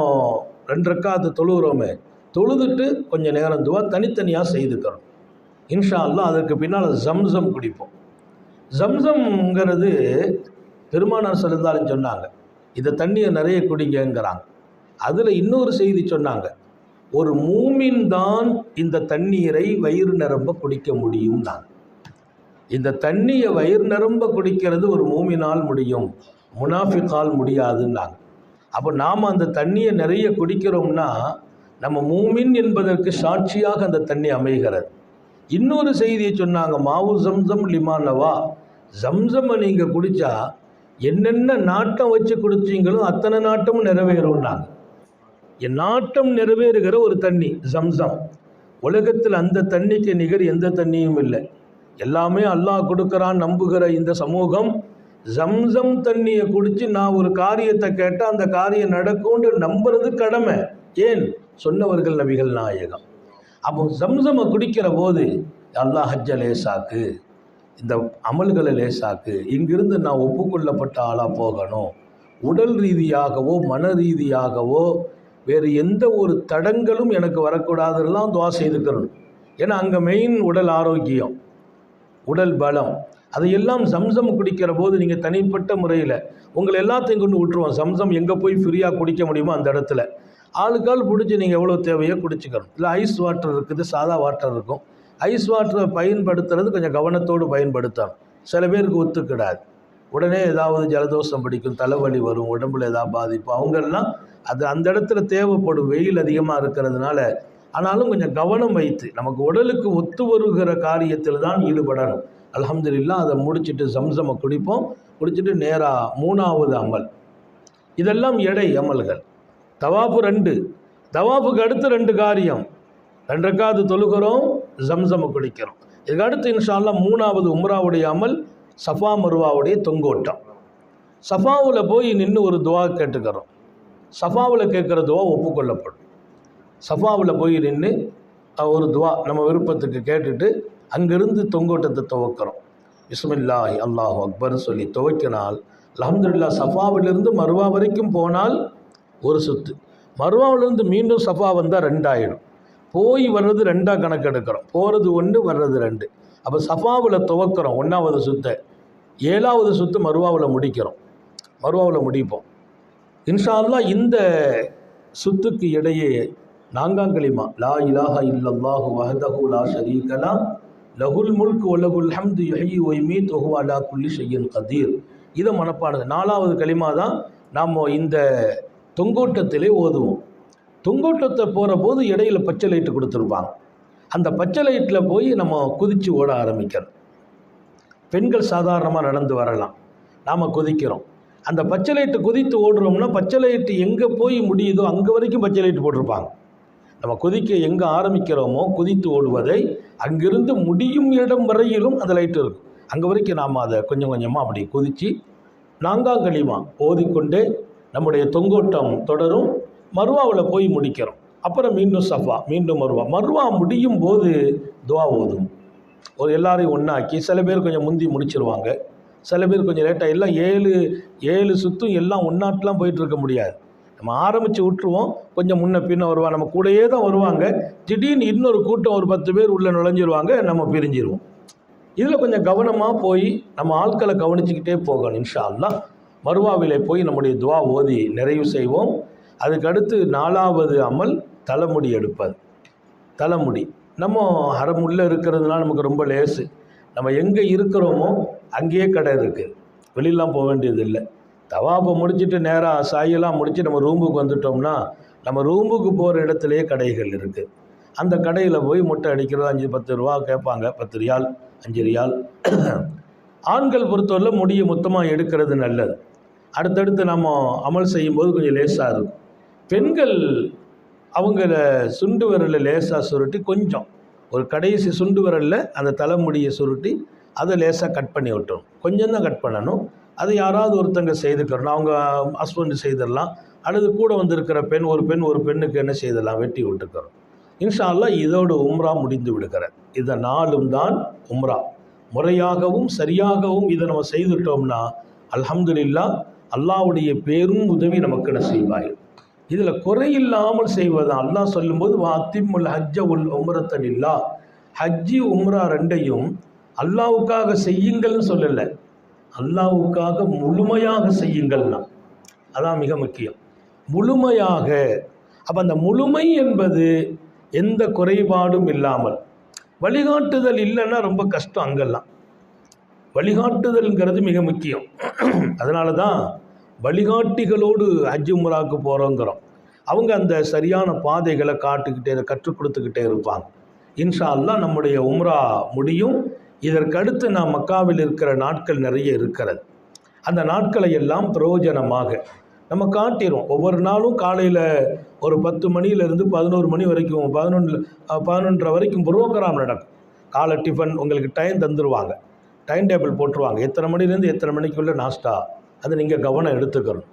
2 ரக்காத்து தொழுகிறோமே, தொழுதுட்டு கொஞ்சம் நேரம் துவா தனித்தனியாக செய்துக்கிறோம். இன்ஷா அல்லாஹ் அதற்கு பின்னால் ஜம்சம் குடிப்போம். ஜம்சம்ங்கிறது பெருமானார் ஸல்லல்லாஹு சொன்னாங்க, இதை தண்ணியை நிறைய குடிங்கங்கிறாங்க. அதில் இன்னொரு செய்தி சொன்னாங்க, ஒரு மூமின் தான் இந்த தண்ணீரை வயிறு நிரம்ப குடிக்க முடியும் தான். இந்த தண்ணியை வயிறு நிரம்ப குடிக்கிறது ஒரு மூமினால் முடியும், முனாஃபிக்கால் முடியாதுன்னாங்க. அப்போ நாம் அந்த தண்ணியை நிறைய குடிக்கிறோம்னா நம்ம மூமின் என்பதற்கு சாட்சியாக அந்த தண்ணி அமைகிறது. இன்னொரு செய்தியை சொன்னாங்க, மாவு ஜம்சம் லிமானவா, ஜம்சம்மை நீங்கள் குடித்தா என்னென்ன நாட்டம் வச்சு குடிச்சிங்களோ அத்தனை நாட்டமும் நிறைவேறும்னாங்க. என் நாட்டம் நிறைவேறுகிற ஒரு தண்ணி ஜம்சம். உலகத்தில் அந்த தண்ணிக்கு நிகர் எந்த தண்ணியும் இல்லை. எல்லாமே அல்லாஹ் கொடுக்குறான் நம்புகிற இந்த சமூகம் ஜம்சம் தண்ணியை குடித்து நான் ஒரு காரியத்தை கேட்டால் அந்த காரியம் நடக்கும்னு நம்புறது கடமை. ஏன்? சொன்னவர்கள் நபிகள் நாயகம். அப்போ ஜம்சமை குடிக்கிற போது அல்லாஹ் ஹஜ்ஜ லேசாக்கு, இந்த அமல்களை லேசாக்கு, இங்கிருந்து நான் ஒப்புக்கொள்ளப்பட்ட ஆளாக போகணும், உடல் ரீதியாகவோ மன ரீதியாகவோ வேறு எந்த ஒரு தடங்களும் எனக்கு வரக்கூடாதுலாம் துவா செய்துக்கிறணும். ஏன்னா அங்கே மெயின் உடல் ஆரோக்கியம், உடல் பலம். அதையெல்லாம் ஜம்சம் குடிக்கிற போது நீங்கள் தனிப்பட்ட முறையில் உங்களை எல்லாத்தையும் கொண்டு விட்டுருவோம். ஜம்சம் எங்கே போய் ஃப்ரீயாக குடிக்க முடியுமோ அந்த இடத்துல ஆளுக்கால் பிடிச்சி நீங்கள் எவ்வளோ தேவையோ குடிச்சிக்கணும். இல்லை ஐஸ் வாட்டர் இருக்குது, சாதா வாட்டர் இருக்கும். ஐஸ் வாட்டரை பயன்படுத்துறது கொஞ்சம் கவனத்தோடு பயன்படுத்தணும். சில பேருக்கு ஒத்துக்கிடாது, உடனே ஏதாவது ஜலதோஷம் பிடிக்கும், தலைவலி வரும், உடம்புல ஏதாவது பாதிப்பு, அவங்கெல்லாம் அது அந்த இடத்துல தேவைப்படும், வெயில் அதிகமாக இருக்கிறதுனால. ஆனாலும் கொஞ்சம் கவனம் வைத்து நமக்கு உடலுக்கு ஒத்து வருகிற காரியத்தில் தான் ஈடுபடணும். அல்ஹம்துலில்லாஹ் அதை முடிச்சுட்டு ஜம்சமை குடிப்போம். குடிச்சிட்டு நேராக 3வது அமல். இதெல்லாம் எடை அமல்கள். தவாஃபு 2, தவாஃபுக்கு அடுத்து 2 காரியம். 2 ரக்காத்து தொழுகிறோம், ஜம்சமை குடிக்கிறோம். இதுக்கு அடுத்து இன்ஷா அல்லாஹ் 3வது உம்ராவுடைய அமல் சஃபா மருவாவுடைய தொங்கோட்டம். சஃபாவில் போய் நின்று ஒரு துவா கேட்டுக்கிறோம். சஃபாவில் கேட்குற துவா ஒப்புக்கொள்ளப்படும். சஃபாவில் போய் நின்று ஒரு துவா நம்ம விருப்பத்துக்கு கேட்டுட்டு அங்கிருந்து தொங்கோட்டத்தை துவக்கிறோம். பிஸ்மில்லாஹி அல்லாஹு அக்பர்னு சொல்லி துவக்கினால் அல்ஹம்துலில்லாஹ் சஃபாவிலிருந்து மருவா வரைக்கும் போனால் ஒரு சுத்து, மருவாவிலிருந்து மீண்டும் சஃபா வந்தால் 2 ஆகிடும். போய் வர்றது 2ஆக கணக்கெடுக்கிறோம், போகிறது 1 வர்றது 2. அப்போ சஃபாவில் துவக்கிறோம் 1வது சுத்தை, 7வது சுத்து மருவாவில் முடிக்கிறோம். மருவாவில் முடிப்போம் இன்ஷா அல்லாஹ். இந்த சுத்துக்கு இடையே 4ஆம் கலிமா லா இலாஹ இல்லல்லாஹு வஹ்தஹு லா ஷரீக லஹ் லஹுல் முல்கு வ லஹுல் ஹம்து யுஹ்யி வ யுமீத் வ ஹுவ அலா குல்லி ஷைஇன் கதீர். இதை மனப்பானது 4வது கலிமா தான் நாம் இந்த தொங்கோட்டத்திலே ஓதுவோம். தொங்கோட்டத்தை போகிற போது இடையில பச்சை லைட்டு கொடுத்துருப்பாங்க. அந்த பச்சை லைட்டில் போய் நம்ம குதித்து ஓட ஆரம்பிக்கிறோம். பெண்கள் சாதாரணமாக நடந்து வரலாம், நாம் குதிக்கிறோம். அந்த பச்சை லைட்டு குதித்து ஓடுறோம்னா பச்சை லைட்டு எங்கே போய் முடியுதோ அங்கே வரைக்கும் பச்சை லைட்டு போட்டிருப்பாங்க. நம்ம குதிக்க எங்கே ஆரம்பிக்கிறோமோ குதித்து ஓடுவதை அங்கிருந்து முடியும் இடம் வரையிலும் அந்த லைட்டு இருக்கும். அங்கே வரைக்கும் நாம் அதை கொஞ்சம் கொஞ்சமாக அப்படி குதித்து 4ஆம் கலிமா ஓதிக்கொண்டே நம்முடைய தொங்கோட்டம் தொடரும். மருவாவில் போய் முடிக்கிறோம். அப்புறம் மீண்டும் சஃபா, மீண்டும் மருவா. மருவா முடியும் போது துவா ஓதும். ஒரு எல்லாரையும் ஒன்றாக்கி சில பேர் கொஞ்சம் முந்தி முடிச்சிருவாங்க, சில பேர் கொஞ்சம் லேட்டாக. எல்லாம் 7 சுற்றும் எல்லாம் ஒன்றாட்டெலாம் போயிட்டு இருக்க முடியாது. நம்ம ஆரம்பித்து விட்டுருவோம், கொஞ்சம் முன்ன பின்ன வருவாங்க, நம்ம கூடயே தான் வருவாங்க. திடீர்னு இன்னொரு கூட்டம் ஒரு 10 பேர் உள்ளே நுழைஞ்சிருவாங்க, நம்ம பிரிஞ்சிருவோம். இதில் கொஞ்சம் கவனமாக போய் நம்ம ஆட்களை கவனிச்சுக்கிட்டே போகணும். இன்ஷா அல்லாஹ் மருவாவிலே போய் நம்முடைய துவா ஓதி நிறைவு செய்வோம். அதுக்கடுத்து 4வது அமல் தலைமுடி எடுப்பது. தலைமுடி நம்ம ஹரமுள்ள இருக்கிறதுனால நமக்கு ரொம்ப லேசு. நம்ம எங்கே இருக்கிறோமோ அங்கேயே கடை இருக்குது, வெளியெல்லாம் போக வேண்டியது இல்லை. தவாப்பை முடிச்சுட்டு நேராக சாயெல்லாம் முடித்து நம்ம ரூமுக்கு வந்துட்டோம்னா நம்ம ரூமுக்கு போகிற இடத்துலையே கடைகள் இருக்குது. அந்த கடையில் போய் முட்டை அடிக்கிறது 5-10 ரூபா கேட்பாங்க, 10 ரியால் 5 ரியால். ஆண்கள் பொறுத்தவரை முடியை மொத்தமாக எடுக்கிறது நல்லது. அடுத்தடுத்து நம்ம அமல் செய்யும்போது கொஞ்சம் லேசாக இருக்கும். பெண்கள் அவங்கள சுண்டு விரலில் லேசாக சுருட்டி கொஞ்சம் ஒரு கடைசி சுண்டு விரலில் அந்த தலைமுடியை சுருட்டி அதை லேசாக கட் பண்ணி விட்டணும். கொஞ்சம் தான் கட் பண்ணணும். அதை யாராவது ஒருத்தங்க செய்துக்கிறணும். அவங்க ஹஸ்பண்டு செய்திடலாம், அல்லது கூட வந்திருக்கிற ஒரு பெண்ணுக்கு என்ன செய்திடலாம், வெட்டி விட்டுக்கிறோம். இன்ஷா அல்லாஹ் இதோடு உம்ரா முடிந்து விடுகிறார். இதை 4ம் தான் உம்ரா. முறையாகவும் சரியாகவும் இதை நம்ம செய்துட்டோம்னா அல்ஹம்துலில்லாஹ் அல்லாஹ்வுடைய பேரும் உதவி நமக்கு நசீபாயிரும். இதில் குறையில்லாமல் செய்வதான் அல்லாஹ் சொல்லும்போது வாத்திமுல் ஹஜ்ஜ உல் உம்ரத்த லில்லாஹ். ஹஜ்ஜி உம்ரா 2ஐயும் அல்லாஹ்வுக்காக செய்யுங்கள்னு சொல்லலை, அல்லாஹ்வுக்காக முழுமையாக செய்யுங்கள்னா. அதான் மிக முக்கியம், முழுமையாக. அப்போ அந்த முழுமை என்பது எந்த குறைபாடும் இல்லாமல், வழிகாட்டுதல் இல்லைன்னா ரொம்ப கஷ்டம். அங்கெல்லாம் வழிகாட்டுதல்ங்கிறது மிக முக்கியம். அதனால தான் வழிகாட்டிகளோடு ஹஜ் உம்ராவுக்கு போகிறோங்கிறோம். அவங்க அந்த சரியான பாதைகளை கற்றுக் கொடுத்துக்கிட்டே இருப்பாங்க. இன்ஷா அல்லாஹ் நம்முடைய உம்ரா முடியும். இதற்கடுத்து நான் மக்காவில் இருக்கிற நாட்கள் நிறைய இருக்கிறது. அந்த நாட்களை எல்லாம் பிரயோஜனமாக நம்ம காட்டிடும். ஒவ்வொரு நாளும் காலையில் ஒரு 10 மணியிலேருந்து 11 மணி வரைக்கும் 11:30 வரைக்கும் ப்ரோக்ராம் நடக்கும். காலை டிஃபன் உங்களுக்கு டைம் தந்துடுவாங்க, டைம் டேபிள் போட்டுருவாங்க. எத்தனை மணிலேருந்து எத்தனை மணிக்குள்ளே நாஸ்டா, அதை நீங்கள் கவனம் எடுத்துக்கணும்.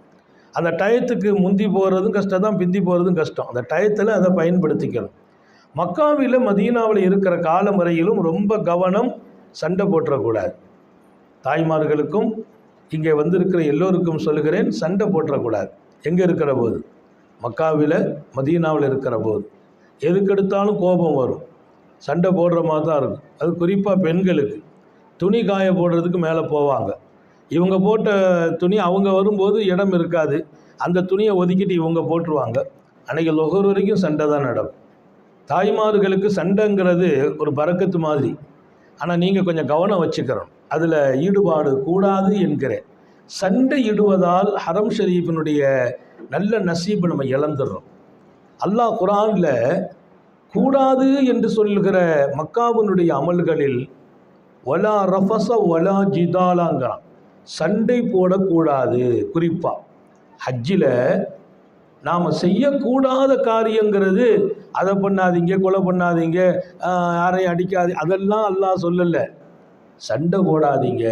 அந்த டயத்துக்கு முந்தி போகிறதும் கஷ்டம் தான், பிந்தி போகிறதும் கஷ்டம். அந்த டயத்தில் அதை பயன்படுத்திக்கணும். மக்காவில் மதீனாவில் இருக்கிற காலம் வரையிலும் ரொம்ப கவனம், சண்டை போட்டுறக்கூடாது. தாய்மார்களுக்கும் இங்கே வந்திருக்கிற எல்லோருக்கும் சொல்லுகிறேன், சண்டை போட்டுறக்கூடாது. எங்கே இருக்கிற போது, மக்காவில் மதீனாவில் இருக்கிற போது எதுக்கெடுத்தாலும் கோபம் வரும், சண்டை போடுற மாதிரி தான் இருக்கும். அது குறிப்பாக பெண்களுக்கு துணி காய போடுறதுக்கு மேலே போவாங்க. இவங்க போட்ட துணி அவங்க வரும்போது இடம் இருக்காது, அந்த துணியை ஒதுக்கிட்டு இவங்க போட்டுருவாங்க. அன்றைக்கி லொஹர் வரைக்கும் சண்டை தான் நடக்கும். தாய்மார்களுக்கு சண்டைங்கிறது ஒரு பரக்கத்து மாதிரி. ஆனால் நீங்கள் கொஞ்சம் கவனம் வச்சுக்கிறோம், அதில் ஈடுபாடு கூடாது என்கிறேன். சண்டை இடுவதால் ஹரம் ஷரீஃபினுடைய நல்ல நசீபை நம்ம இழந்துடுறோம். அல்லாஹ் குர்ஆனில் கூடாது என்று சொல்லுகிற மக்காவினுடைய அமல்களில் வலா ரஃபஸ வலா ஜிதாலாங்கிறான். சண்டை போடக்கூடாது. குறிப்பாக ஹஜ்ஜில் நாம் செய்யக்கூடாத காரியங்கிறது, அதை பண்ணாதீங்க, கொலை பண்ணாதீங்க, யாரையும் அடிக்காது, அதெல்லாம் அல்லாஹ் சொல்லலை. சண்டை போடாதீங்க.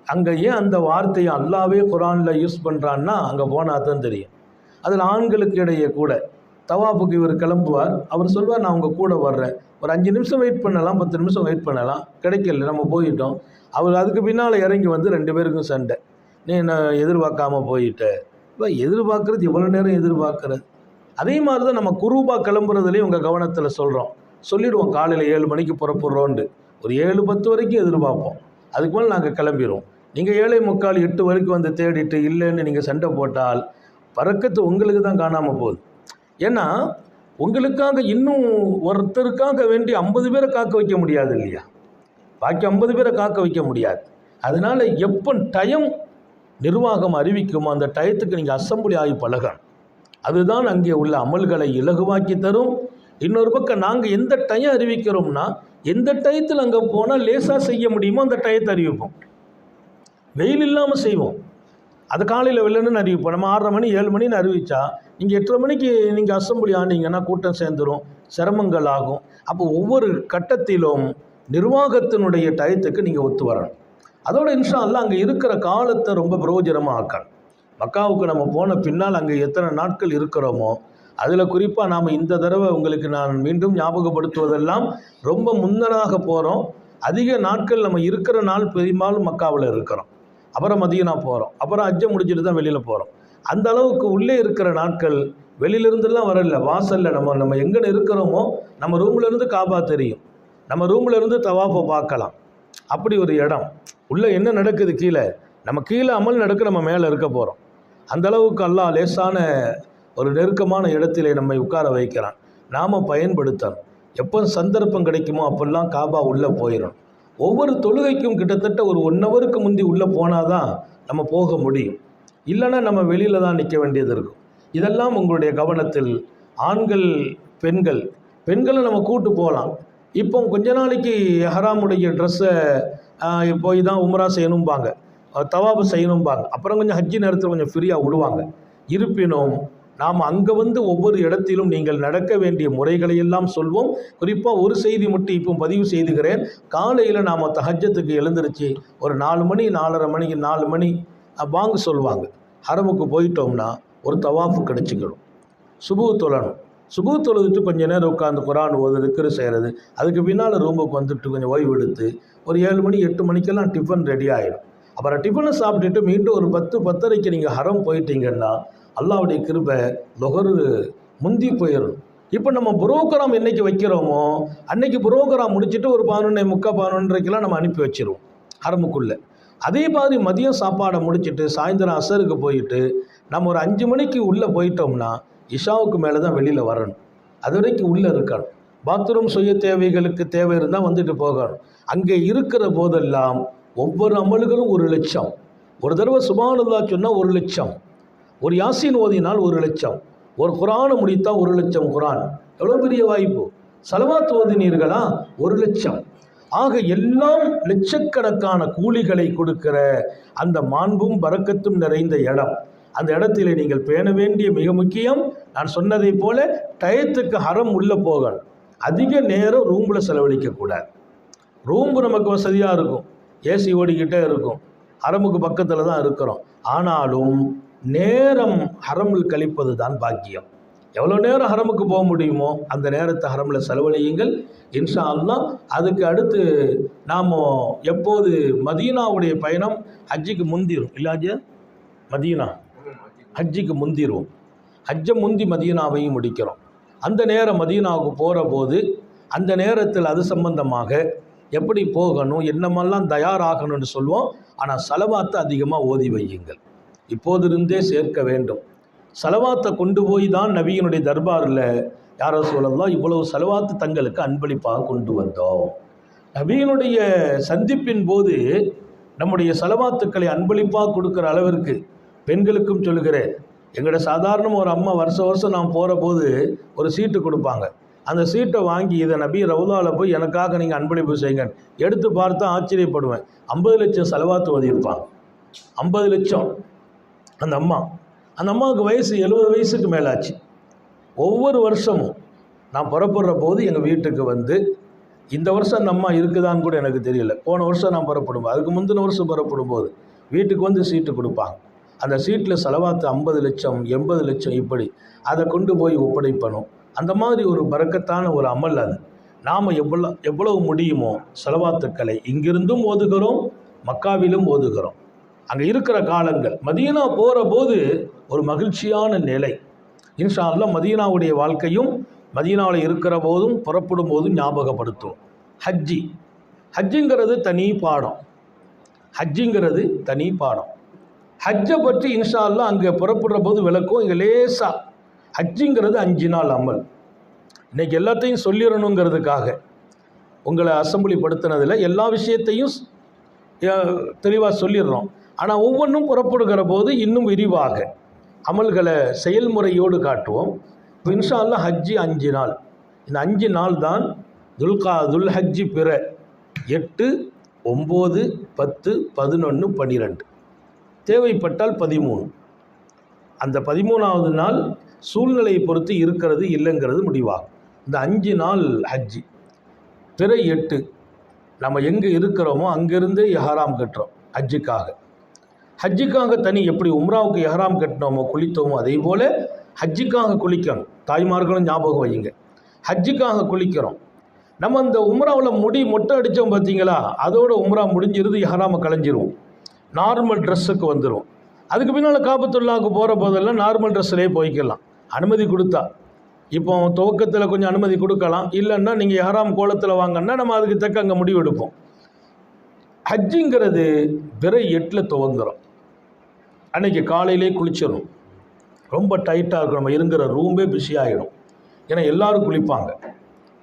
அங்கே ஏன் அந்த வார்த்தையை அல்லாவே குர்ஆனில் யூஸ் பண்ணுறான்னா அங்கே போனால் தான் தெரியும். அதில் ஆண்களுக்கு இடையே கூட தவாஃபுக்கு இவர் கிளம்புவார், அவர் சொல்வார் நான் உங்கள் கூட வர்றேன், ஒரு 5 நிமிஷம் வெயிட் பண்ணலாம், 10 நிமிஷம் வெயிட் பண்ணலாம், கிடைக்கல நம்ம போயிட்டோம். அவர் அதுக்கு பின்னால் இறங்கி வந்து 2 பேருக்கும் சண்டை. நீ என்ன எதிர்பார்க்காம போயிட்ட. இப்போ எதிர்பார்க்குறது எவ்வளோ நேரம் எதிர்பார்க்குறது. அதே மாதிரி தான் நம்ம குரூபா கிளம்புறதுலேயும் உங்கள் கவனத்தில் சொல்லிடுவோம், காலையில் 7 மணிக்கு புறப்படுறோண்டு. ஒரு 7:10 வரைக்கும் எதிர்பார்ப்போம், அதுக்கு மேலே நாங்கள் கிளம்பிடுவோம். நீங்கள் 7:45 8 வரைக்கும் வந்து தேடிட்டு இல்லைன்னு நீங்கள் சண்டை போட்டால் பறக்கத்து உங்களுக்கு தான் காணாமல் போகுது. ஏன்னா உங்களுக்காக இன்னும் ஒருத்தருக்காக வேண்டி 50 பேரை காக்க வைக்க முடியாது இல்லையா, பாக்கி 50 பேரை காக்க வைக்க முடியாது. அதனால் எப்போ டைம் நிர்வாகம் அறிவிக்குமோ அந்த டயத்துக்கு நீங்கள் அசம்பிளி ஆகி பழகணும். அதுதான் அங்கே உள்ள அமல்களை இலகுவாக்கி தரும். இன்னொரு பக்கம் நாங்கள் எந்த டைம் அறிவிக்கிறோம்னா எந்த டயத்தில் அங்கே போனால் லேசாக செய்ய முடியுமோ அந்த டயத்தை அறிவிப்போம். வெயில் இல்லாமல் செய்வோம். அது காலையில் வெள்ளன்னு அறிவிப்போம். நம்ம 6:30 மணி 7 மணின்னு அறிவித்தா நீங்கள் 8:30 மணிக்கு நீங்கள் அசம்பிளி ஆனீங்கன்னா கூட்டம் சேர்ந்துடும், சிரமங்கள் ஆகும். அப்போ ஒவ்வொரு கட்டத்திலும் நிர்வாகத்தினுடைய டயத்துக்கு நீங்கள் ஒத்து வரணும். அதோடு இன்ஷா அல்லாஹ் அங்கே இருக்கிற காலத்தை ரொம்ப பிரயோஜனமாக ஆக்கணும். மக்காவுக்கு நம்ம போன பின்னால் அங்கே எத்தனை நாட்கள் இருக்கிறோமோ அதில் குறிப்பாக நாம் இந்த தடவை உங்களுக்கு நான் மீண்டும் ஞாபகப்படுத்துவதெல்லாம் ரொம்ப முன்னதாக போகிறோம். அதிக நாட்கள் நம்ம இருக்கிற நாள் பெரும்பாலும் மக்காவில் இருக்கிறோம், அப்புறம் மதீனா போகிறோம், அப்புறம் ஹஜ்ஜை முடிச்சுட்டு தான் வெளியில் போகிறோம். அந்த அளவுக்கு உள்ளே இருக்கிற நாட்கள் வெளியிலிருந்துலாம் வரல. வாசலில் நம்ம எங்கே இருக்கிறோமோ நம்ம ரூம்லேருந்து காபா தெரியும், நம்ம ரூம்லேருந்து தவாஃபை பார்க்கலாம். அப்படி ஒரு இடம். உள்ளே என்ன நடக்குது கீழே, நம்ம கீழே அமல் நடக்க நம்ம மேலே இருக்க போகிறோம். அந்தளவுக்கு அல்லாஹ் லேசான ஒரு நெருக்கமான இடத்திலே நம்மை உட்கார வைக்கிறான். நாம் பயன்படுத்தணும். எப்போ சந்தர்ப்பம் கிடைக்குமோ அப்போல்லாம் காபா உள்ளே போயிடணும். ஒவ்வொரு தொழுகைக்கும் கிட்டத்தட்ட ஒரு 1 ஹவருக்கு முந்தி உள்ளே போனால் தான் நம்ம போக முடியும், இல்லைன்னா நம்ம வெளியில் தான் நிற்க வேண்டியது இருக்கும். இதெல்லாம் உங்களுடைய கவனத்தில். ஆண்கள் பெண்களை நம்ம கூட்டு போகலாம். இப்போ கொஞ்ச நாளைக்கு ஹராமுடைய ட்ரெஸ்ஸை போய் தான் உம்ரா செய்யணும்பாங்க, தவாபு செய்யணும்பாங்க, அப்புறம் கொஞ்சம் ஹஜ்ஜி நேரத்தில் கொஞ்சம் ஃப்ரீயாக விடுவாங்க. இருப்பினும் நாம் அங்கே வந்து ஒவ்வொரு இடத்திலும் நீங்கள் நடக்க வேண்டிய முறைகளை எல்லாம் சொல்வோம். குறிப்பாக ஒரு செய்தி மட்டும் இப்போ பதிவு செய்துகிறேன். காலையில் நாம் தஹஜ்ஜத்துக்கு எழுந்திருச்சு ஒரு 4 மணி 4 மணி வாங்க சொல்லுவாங்க. ஹரமுக்கு போயிட்டோம்னா ஒரு தவாஃபு கிடச்சிக்கணும். சுபு தொழணும். சுபு தொழுதுட்டு கொஞ்சம் நேரம் உட்காந்து குரான் ஓது, திக்ரு செய்கிறது. அதுக்கு பின்னால் ரூமுக்கு வந்துட்டு கொஞ்சம் ஓய்வு எடுத்து ஒரு 7 மணி 8 மணிக்கெல்லாம் டிஃபன் ரெடி ஆகிடும். அப்புறம் டிஃபனை சாப்பிட்டுட்டு மீண்டும் ஒரு 10-10:30 நீங்கள் ஹரம் போயிட்டீங்கன்னா அல்லாஹ்வுடைய கிருபை லொஹர் முந்தி போயிடும். இப்போ நம்ம புரோகிராம் என்றைக்கு வைக்கிறோமோ அன்னைக்கு புரோகிராம் முடிச்சுட்டு ஒரு 11:45 நம்ம அனுப்பி வச்சிருவோம் ஹரமுக்குள்ளே. அதே மாதிரி மதியம் சாப்பாடை முடிச்சுட்டு சாயந்தரம் அசருக்கு போயிட்டு நம்ம ஒரு 5 மணிக்கு உள்ளே போயிட்டோம்னா இஷாவுக்கு மேலே தான் வெளியில் வரணும். அது வரைக்கும் உள்ளே இருக்கணும். பாத்ரூம் சுய தேவைகளுக்கு தேவை இருந்தால் வந்துட்டு போகணும். அங்கே இருக்கிற போதெல்லாம் ஒவ்வொரு அமல்களும் 1,00,000. ஒரு தடவை சுப்ஹானல்லாஹ் சொன்னால் 1,00,000. ஒரு யாசீன் ஓதினால் 1,00,000. ஒரு குரானை முடித்தால் 1,00,000 குரான். எவ்வளோ பெரிய வாய்ப்பு. ஸலவாத் ஓதினீர்களா 1,00,000. ஆக எல்லாம் லட்சக்கணக்கான கூலிகளை கொடுக்கிற அந்த மாண்பும் பரக்கத்தும் நிறைந்த இடம். அந்த இடத்திலே நீங்கள் பேண வேண்டிய மிக முக்கியம், நான் சொன்னதை போல டயத்துக்கு ஹரம் உள்ளே போகணும். அதிக நேரம் ரூமில் செலவழிக்கக்கூடாது. ரூம்பு நமக்கு வசதியாக இருக்கும், ஏசி ஓடிக்கிட்டே இருக்கும், ஹரமுக்கு பக்கத்தில் தான் இருக்கிறோம். ஆனாலும் நேரம் ஹரமில் கழிப்பது தான் பாக்கியம். எவ்வளோ நேரம் ஹரமுக்கு போக முடியுமோ அந்த நேரத்தை ஹரமில் செலவழியுங்கள். இன்ஷா அல்லாஹ் அதுக்கு அடுத்து நாம் எப்போது மதீனாவுடைய பயணம் ஹஜ்ஜிக்கு முந்திரும் இல்லாஜ மதீனா ஹஜ்ஜிக்கு முந்திரும். ஹஜ்ஜை முந்தி மதீனாவையும் முடிக்கிறோம். அந்த நேரம் மதீனாவுக்கு போகிற போது அந்த நேரத்தில் அது சம்பந்தமாக எப்படி போகணும், என்னமெல்லாம் தயாராகணும்னு சொல்லுவோம். ஆனால் ஸலவாத்தை அதிகமாக ஓதி வையுங்கள். இப்போதிருந்தே சேர்க்க வேண்டும். ஸலவாத்தை கொண்டு போய் தான் நபியினுடைய தர்பாரில் யார் ரசூலல்லாஹ் இவ்வளவு ஸலவாத்து தங்களுக்கு அன்பளிப்பாக கொண்டு வந்தோம். நபியினுடைய சந்திப்பின் போது நம்முடைய ஸலவாத்துக்களை அன்பளிப்பாக கொடுக்குற அளவிற்கு பெண்களுக்கும் சொல்லுகிறேன். எங்களோட சாதாரண ஒரு அம்மா வருஷம் நான் போகிற போது ஒரு சீட்டு கொடுப்பாங்க. அந்த சீட்டை வாங்கி இதை நபி ரவுதாவில் போய் எனக்காக நீங்கள் அன்பளிப்பு செய்யுங்க. எடுத்து பார்த்தா ஆச்சரியப்படுவேன். 50 லட்சம் ஸலவாத்து ஓதியிருப்பாங்க. 50 லட்சம். அந்த அம்மாவுக்கு வயசு 70 வயசுக்கு மேலாச்சு. ஒவ்வொரு வருஷமும் நான் புறப்படுற போது எங்கள் வீட்டுக்கு வந்து, இந்த வருஷம் அந்த அம்மா இருக்குதான்னு கூட எனக்கு தெரியல. போன வருஷம் நான் புறப்படும்போது, அதுக்கு முந்தின வருஷம் புறப்படும் போது வீட்டுக்கு வந்து சீட்டு கொடுப்பாங்க. அந்த சீட்டில் ஸலவாத்து 50 லட்சம் 80 லட்சம் இப்படி அதை கொண்டு போய் ஒப்படைப்பணும். அந்த மாதிரி ஒரு பரக்கத்தான ஒரு அமல் அது. நாம் எவ்வளவு முடியுமோ ஸலவாத்துக்களை இங்கிருந்தும் ஓதுகிறோம், மக்காவிலும் ஓதுகிறோம். அங்கே இருக்கிற காலங்கள் மதீனா போகிற போது ஒரு மகிழ்ச்சியான நிலை. இன்ஷா அல்லாஹ் மதீனாவுடைய வாழ்க்கையும் மதீனாவில் இருக்கிற போதும் புறப்படும் போதும் ஞாபகப்படுத்துவோம். ஹஜ்ஜிங்கிறது தனி பாடம். ஹஜ்ஜை பற்றி இன்ஷா அல்லாஹ் அங்கே புறப்படுற போது விளக்கும். இங்கே லேசாக ஹஜ்ஜிங்கிறது 5 நாள் அமல். இன்றைக்கி எல்லாத்தையும் சொல்லிடணுங்கிறதுக்காக உங்களை அசம்பிளி படுத்தினதில் எல்லா விஷயத்தையும் தெளிவாக சொல்லிடுறோம். ஆனால் ஒவ்வொன்றும் புறப்படுகிற போது இன்னும் விரிவாக அமல்களை செயல்முறையோடு காட்டுவோம். இன்ஷா அல்லாஹ் ஹஜ்ஜி 5 நாள். இந்த 5 நாள் தான் துல் ஹஜ்ஜி பிற 8, 9, 10, 11, 12, தேவைப்பட்டால் 13. அந்த 13வது நாள் சூழ்நிலையை பொறுத்து இருக்கிறது இல்லைங்கிறது முடிவாகும். இந்த 5 நாள் ஹஜ்ஜி. பிற 8 நம்ம எங்கே இருக்கிறோமோ அங்கேருந்தே எஹராம் கட்டுறோம் ஹஜ்ஜிக்காக தனி. எப்படி உம்ராவுக்கு எஹராம் கட்டினோமோ குளித்தோமோ அதே போல் ஹஜ்ஜிக்காக குளிக்கணும். தாய்மார்களும் ஞாபகம் வையுங்க, ஹஜ்ஜிக்காக குளிக்கிறோம். நம்ம இந்த உம்ராவில் மொட்டை அடித்தோம் பார்த்தீங்களா, அதோட உம்ரா முடிஞ்சிருது, எஹராமை களைஞ்சிரும், நார்மல் ட்ரெஸ்ஸுக்கு வந்துடும். அதுக்கு பின்னால் காபத்துல்லாவுக்கு போகிற போதெல்லாம் நார்மல் ட்ரெஸ்ஸிலே போய்க்கலாம், அனுமதி கொடுத்தா. இப்போ துவக்கத்தில் கொஞ்சம் அனுமதி கொடுக்கலாம், இல்லைன்னா நீங்கள் எஹராம் கோலத்தில் வாங்கன்னா நம்ம அதுக்கு தக்க அங்கே முடிவு எடுப்போம். ஹஜ்ஜிங்கிறது பிற 8 துவங்குறோம். அன்றைக்கி காலையிலே குளிச்சிடும். ரொம்ப டைட்டாக இருக்கும், நம்ம இருங்கிற ரூம்பே பிஸி ஆகிடும். ஏன்னா எல்லோரும் குளிப்பாங்க,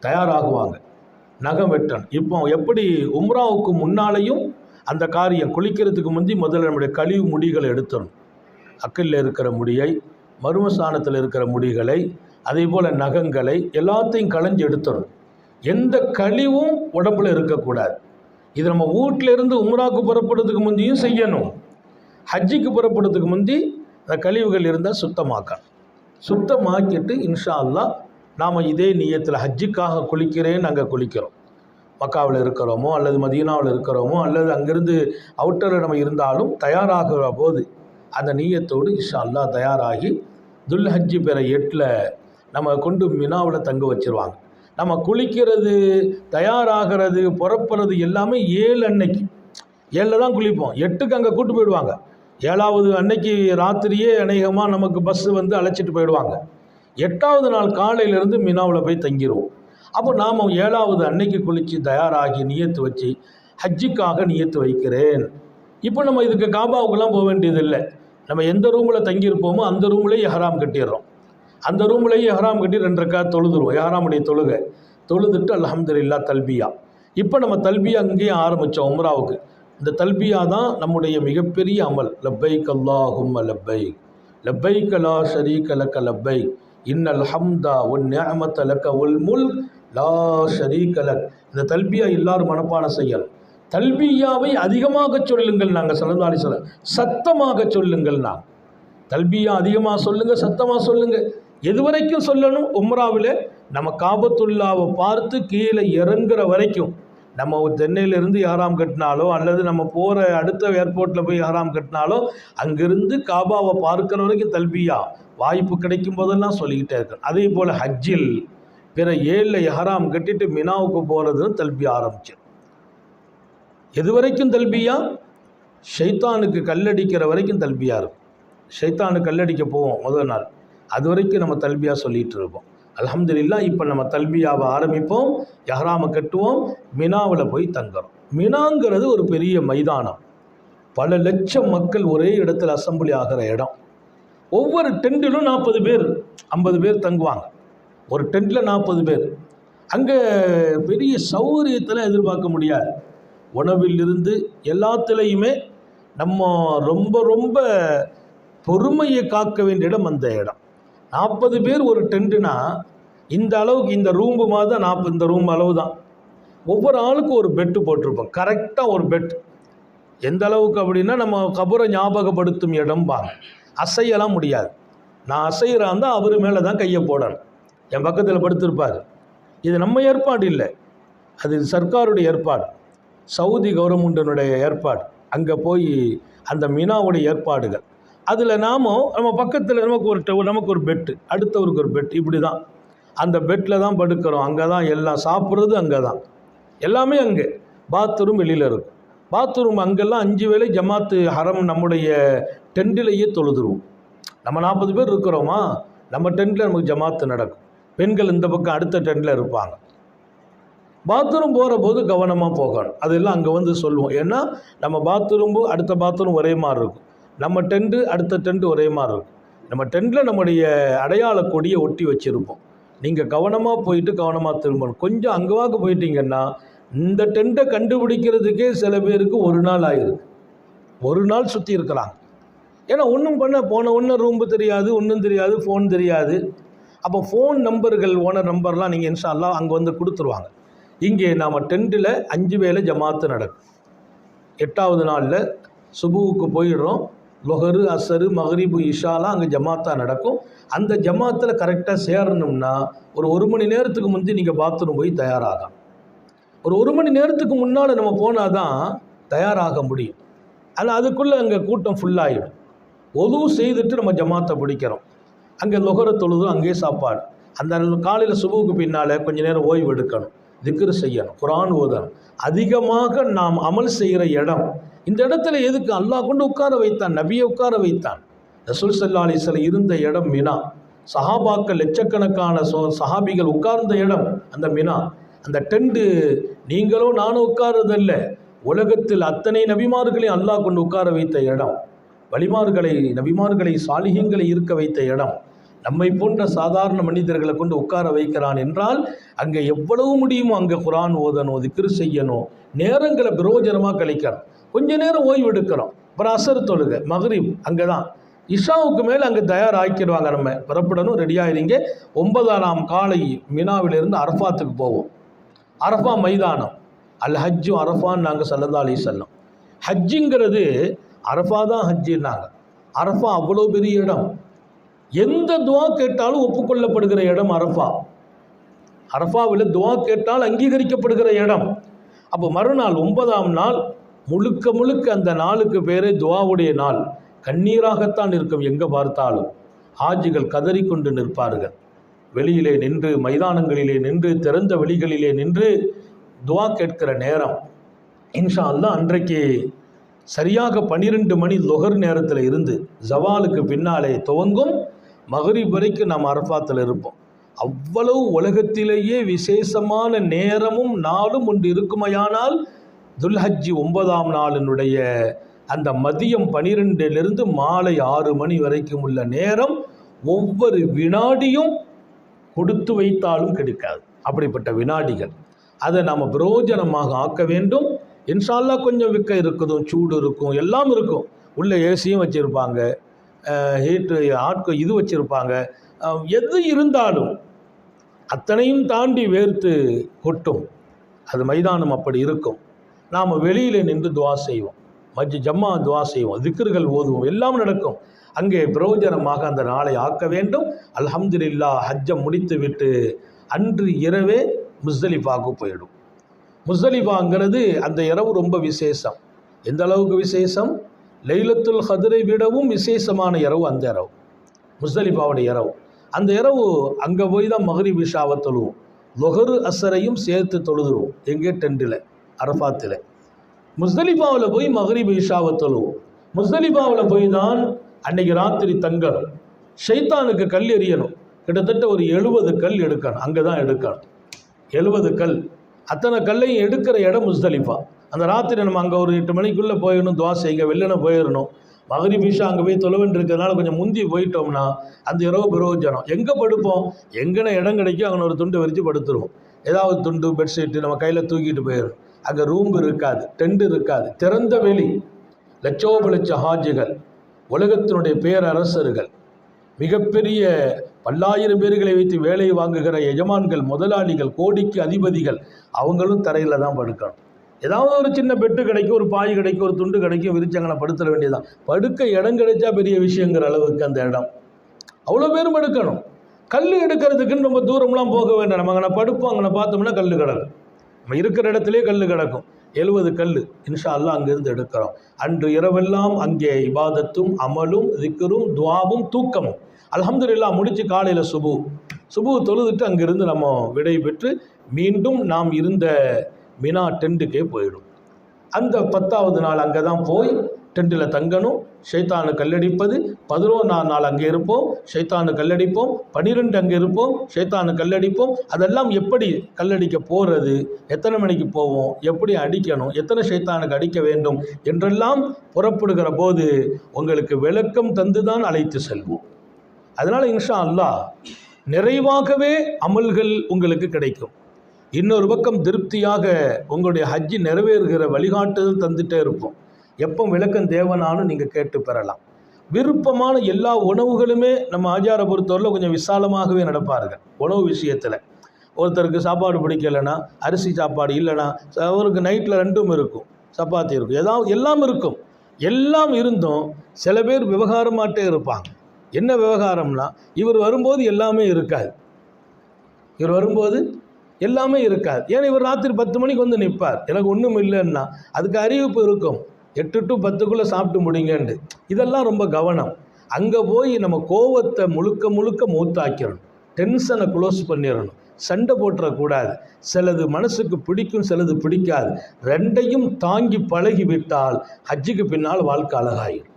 தயாராகுவாங்க, நகம் வெட்டணும். இப்போ எப்படி உம்ராவுக்கு முன்னாலேயும் அந்த காரியம் குளிக்கிறதுக்கு முந்தி முதல்ல நம்முடைய கழிவு முடிகளை எடுத்துடணும். அக்கல்ல இருக்கிற முடியை, மர்மஸ்தானத்தில் இருக்கிற முடிகளை, அதே போல் நகங்களை எல்லாத்தையும் களைஞ்சு எடுத்துடணும். எந்த கழிவும் உடம்புல இருக்கக்கூடாது. இது நம்ம வீட்டிலேருந்து உம்ராவுக்கு புறப்படுறதுக்கு முந்தியும் செய்யணும். ஹஜ்ஜிக்கு புறப்படுறதுக்கு முந்தி அந்த கழிவுகள் இருந்தால் சுத்தமாக்கிட்டு இன்ஷா அல்லாஹ் நாம் இதே நியத்தில் ஹஜ்ஜிக்காக குளிக்கிறேன்னு அங்கே குளிக்கிறோம். மக்காவில் இருக்கிறோமோ அல்லது மதீனாவில் இருக்கிறோமோ அல்லது அங்கேருந்து அவுட்டரில் நம்ம இருந்தாலும் தயாராகிற போது அந்த நியத்தோடு இன்ஷா அல்லாஹ் தயாராகி துல் ஹஜ்ஜி பிற 8 நம்ம கொண்டு மினாவில் தங்க வச்சுருவாங்க. நம்ம குளிக்கிறது, தயாராகிறது, புறப்படுறது எல்லாமே 7 அன்னைக்கு. 7 தான் குளிப்போம். 8க்கு அங்கே கூட்டு போயிடுவாங்க. 7வது அன்னைக்கு ராத்திரியே அநேகமாக நமக்கு பஸ்ஸு வந்து அழைச்சிட்டு போயிடுவாங்க. 8வது நாள் காலையிலேருந்து மினாவில் போய் தங்கிடுவோம். அப்போ நாம் 7வது அன்னைக்கு குளித்து தயாராகி நியத்து வச்சு ஹஜ்ஜிக்காக நியத்து வைக்கிறேன். இப்போ நம்ம இதுக்கு காபாவுக்கெல்லாம் போக வேண்டியதில்லை. நம்ம எந்த ரூமில் தங்கியிருப்போமோ அந்த ரூம்லேயே எஹராம் கட்டிடுறோம். அந்த ரூம்லேயே எஹராம் கட்டி 2 ரக்காத் தொழுதுருவோம். எஹராமுடைய தொழுதுட்டு அல்ஹம்துலில்லாஹ் தல்பியா. இப்போ நம்ம தல்பியா அங்கேயே ஆரம்பித்தோம் உம்ராவுக்கு. இந்த தல்பியா தான் நம்முடைய மிகப்பெரிய அமல். லப்பைக் அல்லாஹும்ம லப்பைக் லப்பைக் லா ஷரீக லக லப்பைக் இன்னல் ஹம்தா வன் நிஅமத லக வல் முல்க் லா ஷரீக லக். இந்த தல்பியா எல்லாரும் மனப்பாடம் செய்யணும். தல்பியாவை அதிகமாக சொல்லுங்கள். நாங்கள் ஸல்லல்லாஹு அலைஹி வஸல்லம் சத்தமாக சொல்லுங்கள். நான் தல்பியா அதிகமாக சொல்லுங்கள், சத்தமாக சொல்லுங்கள். எது வரைக்கும் சொல்லணும்? உம்ராவில் நம்ம காபத்துல்லாவை பார்த்து கீழே இறங்குற வரைக்கும். நம்ம சென்னையிலேருந்து யாராம் கட்டினாலோ அல்லது நம்ம போகிற அடுத்த ஏர்போர்ட்டில் போய் யாராம் கட்டினாலோ அங்கேருந்து காபாவை பார்க்குற வரைக்கும் தல்பியா வாய்ப்பு கிடைக்கும் போதெல்லாம் சொல்லிக்கிட்டே இருக்கணும். அதே போல் ஹஜ்ஜில் பிற 7 எஹராம் கட்டிட்டு மினாவுக்கு போகிறதுன்னு தல்பியா ஆரம்பிச்சிடும். எது வரைக்கும் தல்பியா? ஷைத்தானுக்கு கல்லடிக்கிற வரைக்கும் தல்பியா இருக்கும். ஷைத்தானுக்கு கல்லடிக்க போவோம் முதல் நாள், அது வரைக்கும் நம்ம தல்பியா சொல்லிகிட்டு இருப்போம். அல்ஹம்துலில்லாஹ். இப்போ நம்ம தல்பியாவை ஆரம்பிப்போம், எஹ்ராமை கட்டுவோம், மினாவில் போய் தங்குறோம். மினாங்கிறது ஒரு பெரிய மைதானம், பல லட்சம் மக்கள் ஒரே இடத்துல அசம்பிளி ஆகிற இடம். ஒவ்வொரு டெண்டிலும் 40 பேர் 50 பேர் தங்குவாங்க. ஒரு டெண்டில் 40 பேர். அங்கே பெரிய சௌகரியத்தில் எதிர்பார்க்க முடியாது. உணவிலிருந்து எல்லாத்துலேயுமே நம்ம ரொம்ப ரொம்ப பொறுமையை காக்க வேண்டிய இடம் அந்த இடம். 40 பேர் ஒரு டென்ட்டுனா இந்த அளவுக்கு, இந்த ரூம்பு மாதிரி தான் 40, இந்த ரூம் அளவு தான். ஒவ்வொரு ஆளுக்கும் ஒரு பெட்டு போட்டிருப்போம், கரெக்டாக ஒரு பெட். எந்த அளவுக்கு அப்படின்னா நம்ம கபரை ஞாபகப்படுத்தும் இடம் பாங்க. அசையலாம் முடியாது. நான் அசைகிறாந்தா அவர் மேலே தான் கையை போடணும். என் பக்கத்தில் படுத்திருப்பார். இது நம்ம ஏற்பாடு இல்லை, அது சர்க்காருடைய ஏற்பாடு, சவுதி கவர்மெண்ட்டினுடைய ஏற்பாடு. அங்கே போய் அந்த மினாவுடைய ஏற்பாடுகள். அதில் நம்ம பக்கத்தில் நமக்கு ஒரு பெட்டு, அடுத்தவருக்கு ஒரு பெட், இப்படி தான். அந்த பெட்டில் தான் படுக்கிறோம். அங்கே தான் எல்லாம் சாப்பிட்றது, அங்கே தான் எல்லாமே. அங்கே பாத்ரூம் வெளியில் இருக்கும். பாத்ரூம் அங்கெல்லாம் 5 வேளை ஜமாத்து ஹரம் நம்முடைய டென்ட்டிலேயே தொழுதுருவோம். நம்ம 40 பேர் இருக்கிறோமா, நம்ம டென்ட்டில் நமக்கு ஜமாத்து நடக்கும். பெண்கள் இந்த பக்கம் அடுத்த டென்ட்டில் இருப்பாங்க. பாத்ரூம் போகிற போது கவனமாக போகணும். அதெல்லாம் அங்கே வந்து சொல்லுவோம். ஏன்னா நம்ம பாத்ரூம்பு அடுத்த பாத்ரூம் ஒரே மாதிரி இருக்கும், நம்ம டென்ட்டு அடுத்த டென்ட்டு ஒரே மாதிரி இருக்கும். நம்ம டென்ட்டில் நம்முடைய அடையாள கொடியை ஒட்டி வச்சுருப்போம். நீங்கள் கவனமாக போயிட்டு கவனமாக திரும்பணும். கொஞ்சம் அங்கேவாக்கு போயிட்டீங்கன்னா இந்த டென்ட்டை கண்டுபிடிக்கிறதுக்கே சில பேருக்கு ஒரு நாள் ஆகிருக்கு. ஒரு நாள் சுற்றி இருக்கிறாங்க. ஏன்னா ஒன்றும் ஒன்றும் ரூம்பு தெரியாது, ஒன்றும் தெரியாது, ஃபோன் தெரியாது. அப்போ ஃபோன் நம்பர்கள், ஓனர் நம்பர்லாம் நீங்கள் இன்ஷா அல்லாஹ் அங்கே வந்து கொடுத்துருவாங்க. இங்கே நாம் டென்ட்டில் 5 வேளை ஜமாத்து நடக்கும். 8வது நாளில் சுபுவுக்கு போயிடுறோம். லொஹரு, அசரு, மக்ரிபு, இஷாலாம் அங்கே ஜமாத்தாக நடக்கும். அந்த ஜமாத்தில் கரெக்டாக சேரணும்னா ஒரு மணி நேரத்துக்கு முந்தி நீங்கள் பாத்ரூம் போய் தயாராகும். ஒரு 1 மணி நேரத்துக்கு முன்னால் நம்ம போனால் தான் தயாராக முடியும். ஆனால் அதுக்குள்ளே அங்கே கூட்டம் ஃபுல்லாகிடும். ஒதுவு செய்துட்டு நம்ம ஜமாத்தை பிடிக்கிறோம். அங்கே லொஹரை தொழுதும் அங்கேயே சாப்பாடு. அந்த காலையில் சுபுவுக்கு பின்னால் கொஞ்சம் நேரம் ஓய்வு எடுக்கணும், திக்ரு செய்யணும், குர்ஆன் ஓதணும். அதிகமாக நாம் அமல் செய்கிற இடம் இந்த இடத்துல. எதுக்கு அல்லாஹ் கொண்டு உட்கார வைத்தான்? நபியை உட்கார வைத்தான். ரசூல் ஸல்லல்லாஹு அலைஹி வஸல்லம் இருந்த இடம் மினா. சஹாபாக்கள் லட்சக்கணக்கான சஹாபிகள் உட்கார்ந்த இடம் அந்த மினா. அந்த டென்ட்டு நீங்களோ நானும் உட்கார்றதல்ல, உலகத்தில் அத்தனை நபிமார்களையும் அல்லாஹ் கொண்டு உட்கார வைத்த இடம். வலிமார்களை, நபிமார்களை, சாலிஹீன்களை இருக்க வைத்த இடம். நம்மை போன்ற சாதாரண மனிதர்களை கொண்டு உட்கார வைக்கிறான் என்றால் அங்கே எவ்வளவு முடியுமோ அங்கே குர்ஆன் ஓதணும், திக்ரு செய்யணும், நேரங்களை பிரயோஜனமாக கழிக்கணும். கொஞ்ச நேரம் ஓய்வு எடுக்கிறோம். அப்புறம் அசர் தொழுகை, மக்ரிப் அங்கே தான். இஷாவுக்கு மேலே அங்கே தயாராக்கிடுவாங்க. நம்ம புறப்படணும், ரெடியாகிறீங்க. 9ஆம் காலை மினாவிலிருந்து அரஃபாத்துக்கு போவோம். அரஃபா மைதானம், அல் ஹஜ்ஜு அரஃபான்னு நாங்கள் ஸல்லல்லாஹு அலைஹி வஸல்லம். ஹஜ்ஜுங்கிறது அரஃபா தான் ஹஜ்ஜுன்னாங்க. அரஃபா அவ்வளோ பெரிய இடம். எந்த துவா கேட்டாலும் ஒப்புக்கொள்ளப்படுகிற இடம் அரஃபா. அரஃபாவில் துவா கேட்டால் அங்கீகரிக்கப்படுகிற இடம். அப்போ மறுநாள் 9ஆம் நாள் முழுக்க முழுக்க அந்த நாளுக்கு பேரே துவாவுடைய நாள். கண்ணீராகத்தான் இருக்கும். எங்கே பார்த்தாலும் ஹாஜிகள் கதறிக்கொண்டு நிற்பார்கள். வெளியிலே நின்று, மைதானங்களிலே நின்று, திறந்த வெளிகளிலே நின்று துவா கேட்கிற நேரம். இன்ஷா அல்லாஹ் அன்றைக்கு சரியாக 12 மணி லொஹர் நேரத்தில் இருந்து ஜவாலுக்கு பின்னாலே துவங்கும் மக்ரிப் வரைக்கும் நாம் அரஃபாத்தில் இருப்போம். அவ்வளவு உலகத்திலேயே விசேஷமான நேரமும் நாளும் ஒன்று இருக்குமையானால் துல்ஹஜ்ஜி 9ஆம் நாளினுடைய அந்த மதியம் 12லிருந்து மாலை 6 மணி வரைக்கும் உள்ள நேரம் ஒவ்வொரு வினாடியும் கொடுத்து வைத்தாலும் கிடைக்காது. அப்படிப்பட்ட வினாடிகள். அதை நாம் பிரயோஜனமாக ஆக்க வேண்டும். இன்ஷா அல்லாஹ் கொஞ்சம் விற்க இருக்குதும், சூடு இருக்கும், எல்லாம் இருக்கும். உள்ளே ஏசியும் வச்சுருப்பாங்க, ஹீட்டு ஆட்கள் இது வச்சுருப்பாங்க. எது இருந்தாலும் அத்தனையும் தாண்டி வேர்த்து கொட்டும். அது மைதானம் அப்படி இருக்கும். நாம் வெளியில் நின்று துவா செய்வோம், ஜம்மா துவா செய்வோம், திக்ர்கள் ஓதுவோம், எல்லாம் நடக்கும். அங்கே பிரயோஜனமாக அந்த நாளை ஆக்க வேண்டும். அல்ஹம்துலில்லாஹ் ஹஜ்ஜை முடித்து விட்டு அன்று இரவே முஸ்தலிஃபாவுக்கு போயிடும். முஸ்தலிஃபாங்கிறது அந்த இரவு ரொம்ப விசேஷம். எந்த அளவுக்கு விசேஷம்? லைலத்துல் கத்ரை விடவும் விசேஷமான இரவு அந்த இரவு, முஸ்தலிஃபாவுடைய இரவு. அந்த இரவு அங்கே போய் தான் மக்ரிப் இஷாவை தொழுவோம், லொஹர் அசரையும் சேர்த்து தொழுதுருவோம். எங்கே? டெண்டில், அரஃபாத்தில். முஸ்தலிஃபாவில் போய் மக்ரிப் இஷாவை தொழுவோம். முஸ்தலிஃபாவில் போய் தான் அன்னைக்கு ராத்திரி தங்கணும். ஷைத்தானுக்கு கல் எறியணும். கிட்டத்தட்ட ஒரு 70 கல் எடுக்கணும். அங்கே தான் எடுக்கணும் 70 கல். அத்தனை கல்லையும் எடுக்கிற இடம் முஸ்தலிஃபா. அந்த ராத்திரி நம்ம அங்கே ஒரு 8 மணிக்குள்ளே போயிடணும், துவா செய்யுங்க, வெள்ளனை போயிடணும். மக்ரிப் இஷா அங்கே போய் தொழுவன் இருக்கிறதுனால கொஞ்சம் முந்தி போயிட்டோம்னா அந்த இரவு பிரயோஜனம். எங்கே படுப்போம்? எங்கன இடம் கிடைக்கும் அங்கே ஒரு துண்டு விரித்து படுத்துருவோம். ஏதாவது துண்டு, பெட்ஷீட்டு நம்ம கையில் தூக்கிட்டு போயிடும். அங்கே ரூம் இருக்காது, டெண்ட் இருக்காது, திறந்த வெளி. லட்சோப லட்ச ஹாஜிகள், உலகத்தினுடைய பேரரசர்கள், மிகப்பெரிய பல்லாயிரம் பேர்களை வைத்து வேலை வாங்குகிற எஜமான்கள், முதலாளிகள், கோடிக்கு அதிபதிகள், அவங்களும் தரையில் தான் படுக்கணும். ஏதாவது ஒரு சின்ன பெட்டு கிடைக்கும், ஒரு பாய் கிடைக்கும், ஒரு துண்டு கிடைக்கும், விரிச்சங்களை படுத்துட வேண்டியதான். படுக்க இடம் கிடைச்சா பெரிய விஷயங்கிற அளவுக்கு அந்த இடம். அவ்வளோ பேரும் படுக்கணும். கல் எடுக்கிறதுக்குன்னு ரொம்ப தூரம்லாம் போக வேண்டாம். நம்ம அங்கே படுப்போம், அங்கே பார்த்தோம்னா கல் கிடக்கும். நம்ம இருக்கிற இடத்துலேயே கல் கிடக்கும். 70 கல் இன்ஷா அல்லாஹ் அங்கிருந்து எடுக்கிறோம். அன்று இரவெல்லாம் அங்கே இபாதத்தும், அமலும், திக்ரும், துவாவும், தூக்கமும். அல்ஹம்துலில்லாஹ் முடித்து காலையில் சுபு தொழுதுட்டு அங்கிருந்து நம்ம விடை பெற்று மீண்டும் நாம் இருந்த மினா டெண்டுக்கே போயிடும். அந்த 10வது நாள் அங்கே தான் போய் டெண்டில் தங்கணும். ஷைத்தானு கல்லடிப்பது. 11ஆம் நாள் அங்கே இருப்போம், ஷைத்தானு கல்லடிப்போம். 12 அங்கே இருப்போம், ஷைத்தானு கல்லடிப்போம். அதெல்லாம் எப்படி கல்லடிக்க போகிறது, எத்தனை மணிக்கு போவோம், எப்படி அடிக்கணும், எத்தனை ஷைத்தானுக்கு அடிக்க வேண்டும் என்றெல்லாம் புறப்படுகிற போது உங்களுக்கு விளக்கம் தந்து தான் அழைத்து செல்வோம். அதனால் இன்ஷா அல்லாஹ் நிறைவாகவே அமல்கள் உங்களுக்கு கிடைக்கும். இன்னொரு பக்கம் திருப்தியாக உங்களுடைய ஹஜ்ஜி நிறைவேறுகிற வழிகாட்டுதல் தந்துகிட்டே இருப்போம். எப்போ விளக்கம் தேவனாலும் நீங்கள் கேட்டு பெறலாம். விருப்பமான எல்லா உணவுகளுமே நம்ம ஆச்சார பொறுத்தவரையில் கொஞ்சம் விசாலமாகவே நடப்பார்கள். உணவு விஷயத்தில் ஒருத்தருக்கு சாப்பாடு பிடிக்கலைன்னா, அரிசி சாப்பாடு இல்லைன்னா, அவருக்கு நைட்டில் 2ம் இருக்கும், சப்பாத்தி இருக்கும், ஏதாவது எல்லாம் இருக்கும். எல்லாம் இருந்தும் சில பேர் விவகாரமாட்டே இருப்பாங்க. என்ன விவகாரம்னா, இவர் வரும்போது எல்லாமே இருக்காது, இவர் வரும்போது எல்லாமே இருக்காது. ஏன்னா இவர் ராத்திரி 10 மணிக்கு வந்து நிற்பார், எனக்கு ஒன்றும் இல்லைன்னா அதுக்கு அறிவிப்பு இருக்கும், 8 to 10க்குள்ளே சாப்பிட்டு முடிங்கன்ட்டு. இதெல்லாம் ரொம்ப கவனம். அங்கே போய் நம்ம கோவத்தை முழுக்க மூத்தாக்கிடணும், டென்ஷனை க்ளோஸ் பண்ணிடணும், சண்டை போட்டுறக்கூடாது. சிலது மனசுக்கு பிடிக்கும், சிலது பிடிக்காது. 2யும் தாங்கி பழகிவிட்டால் ஹஜ்ஜுக்கு பின்னால் வாழ்க்கை அழகாயிடும்.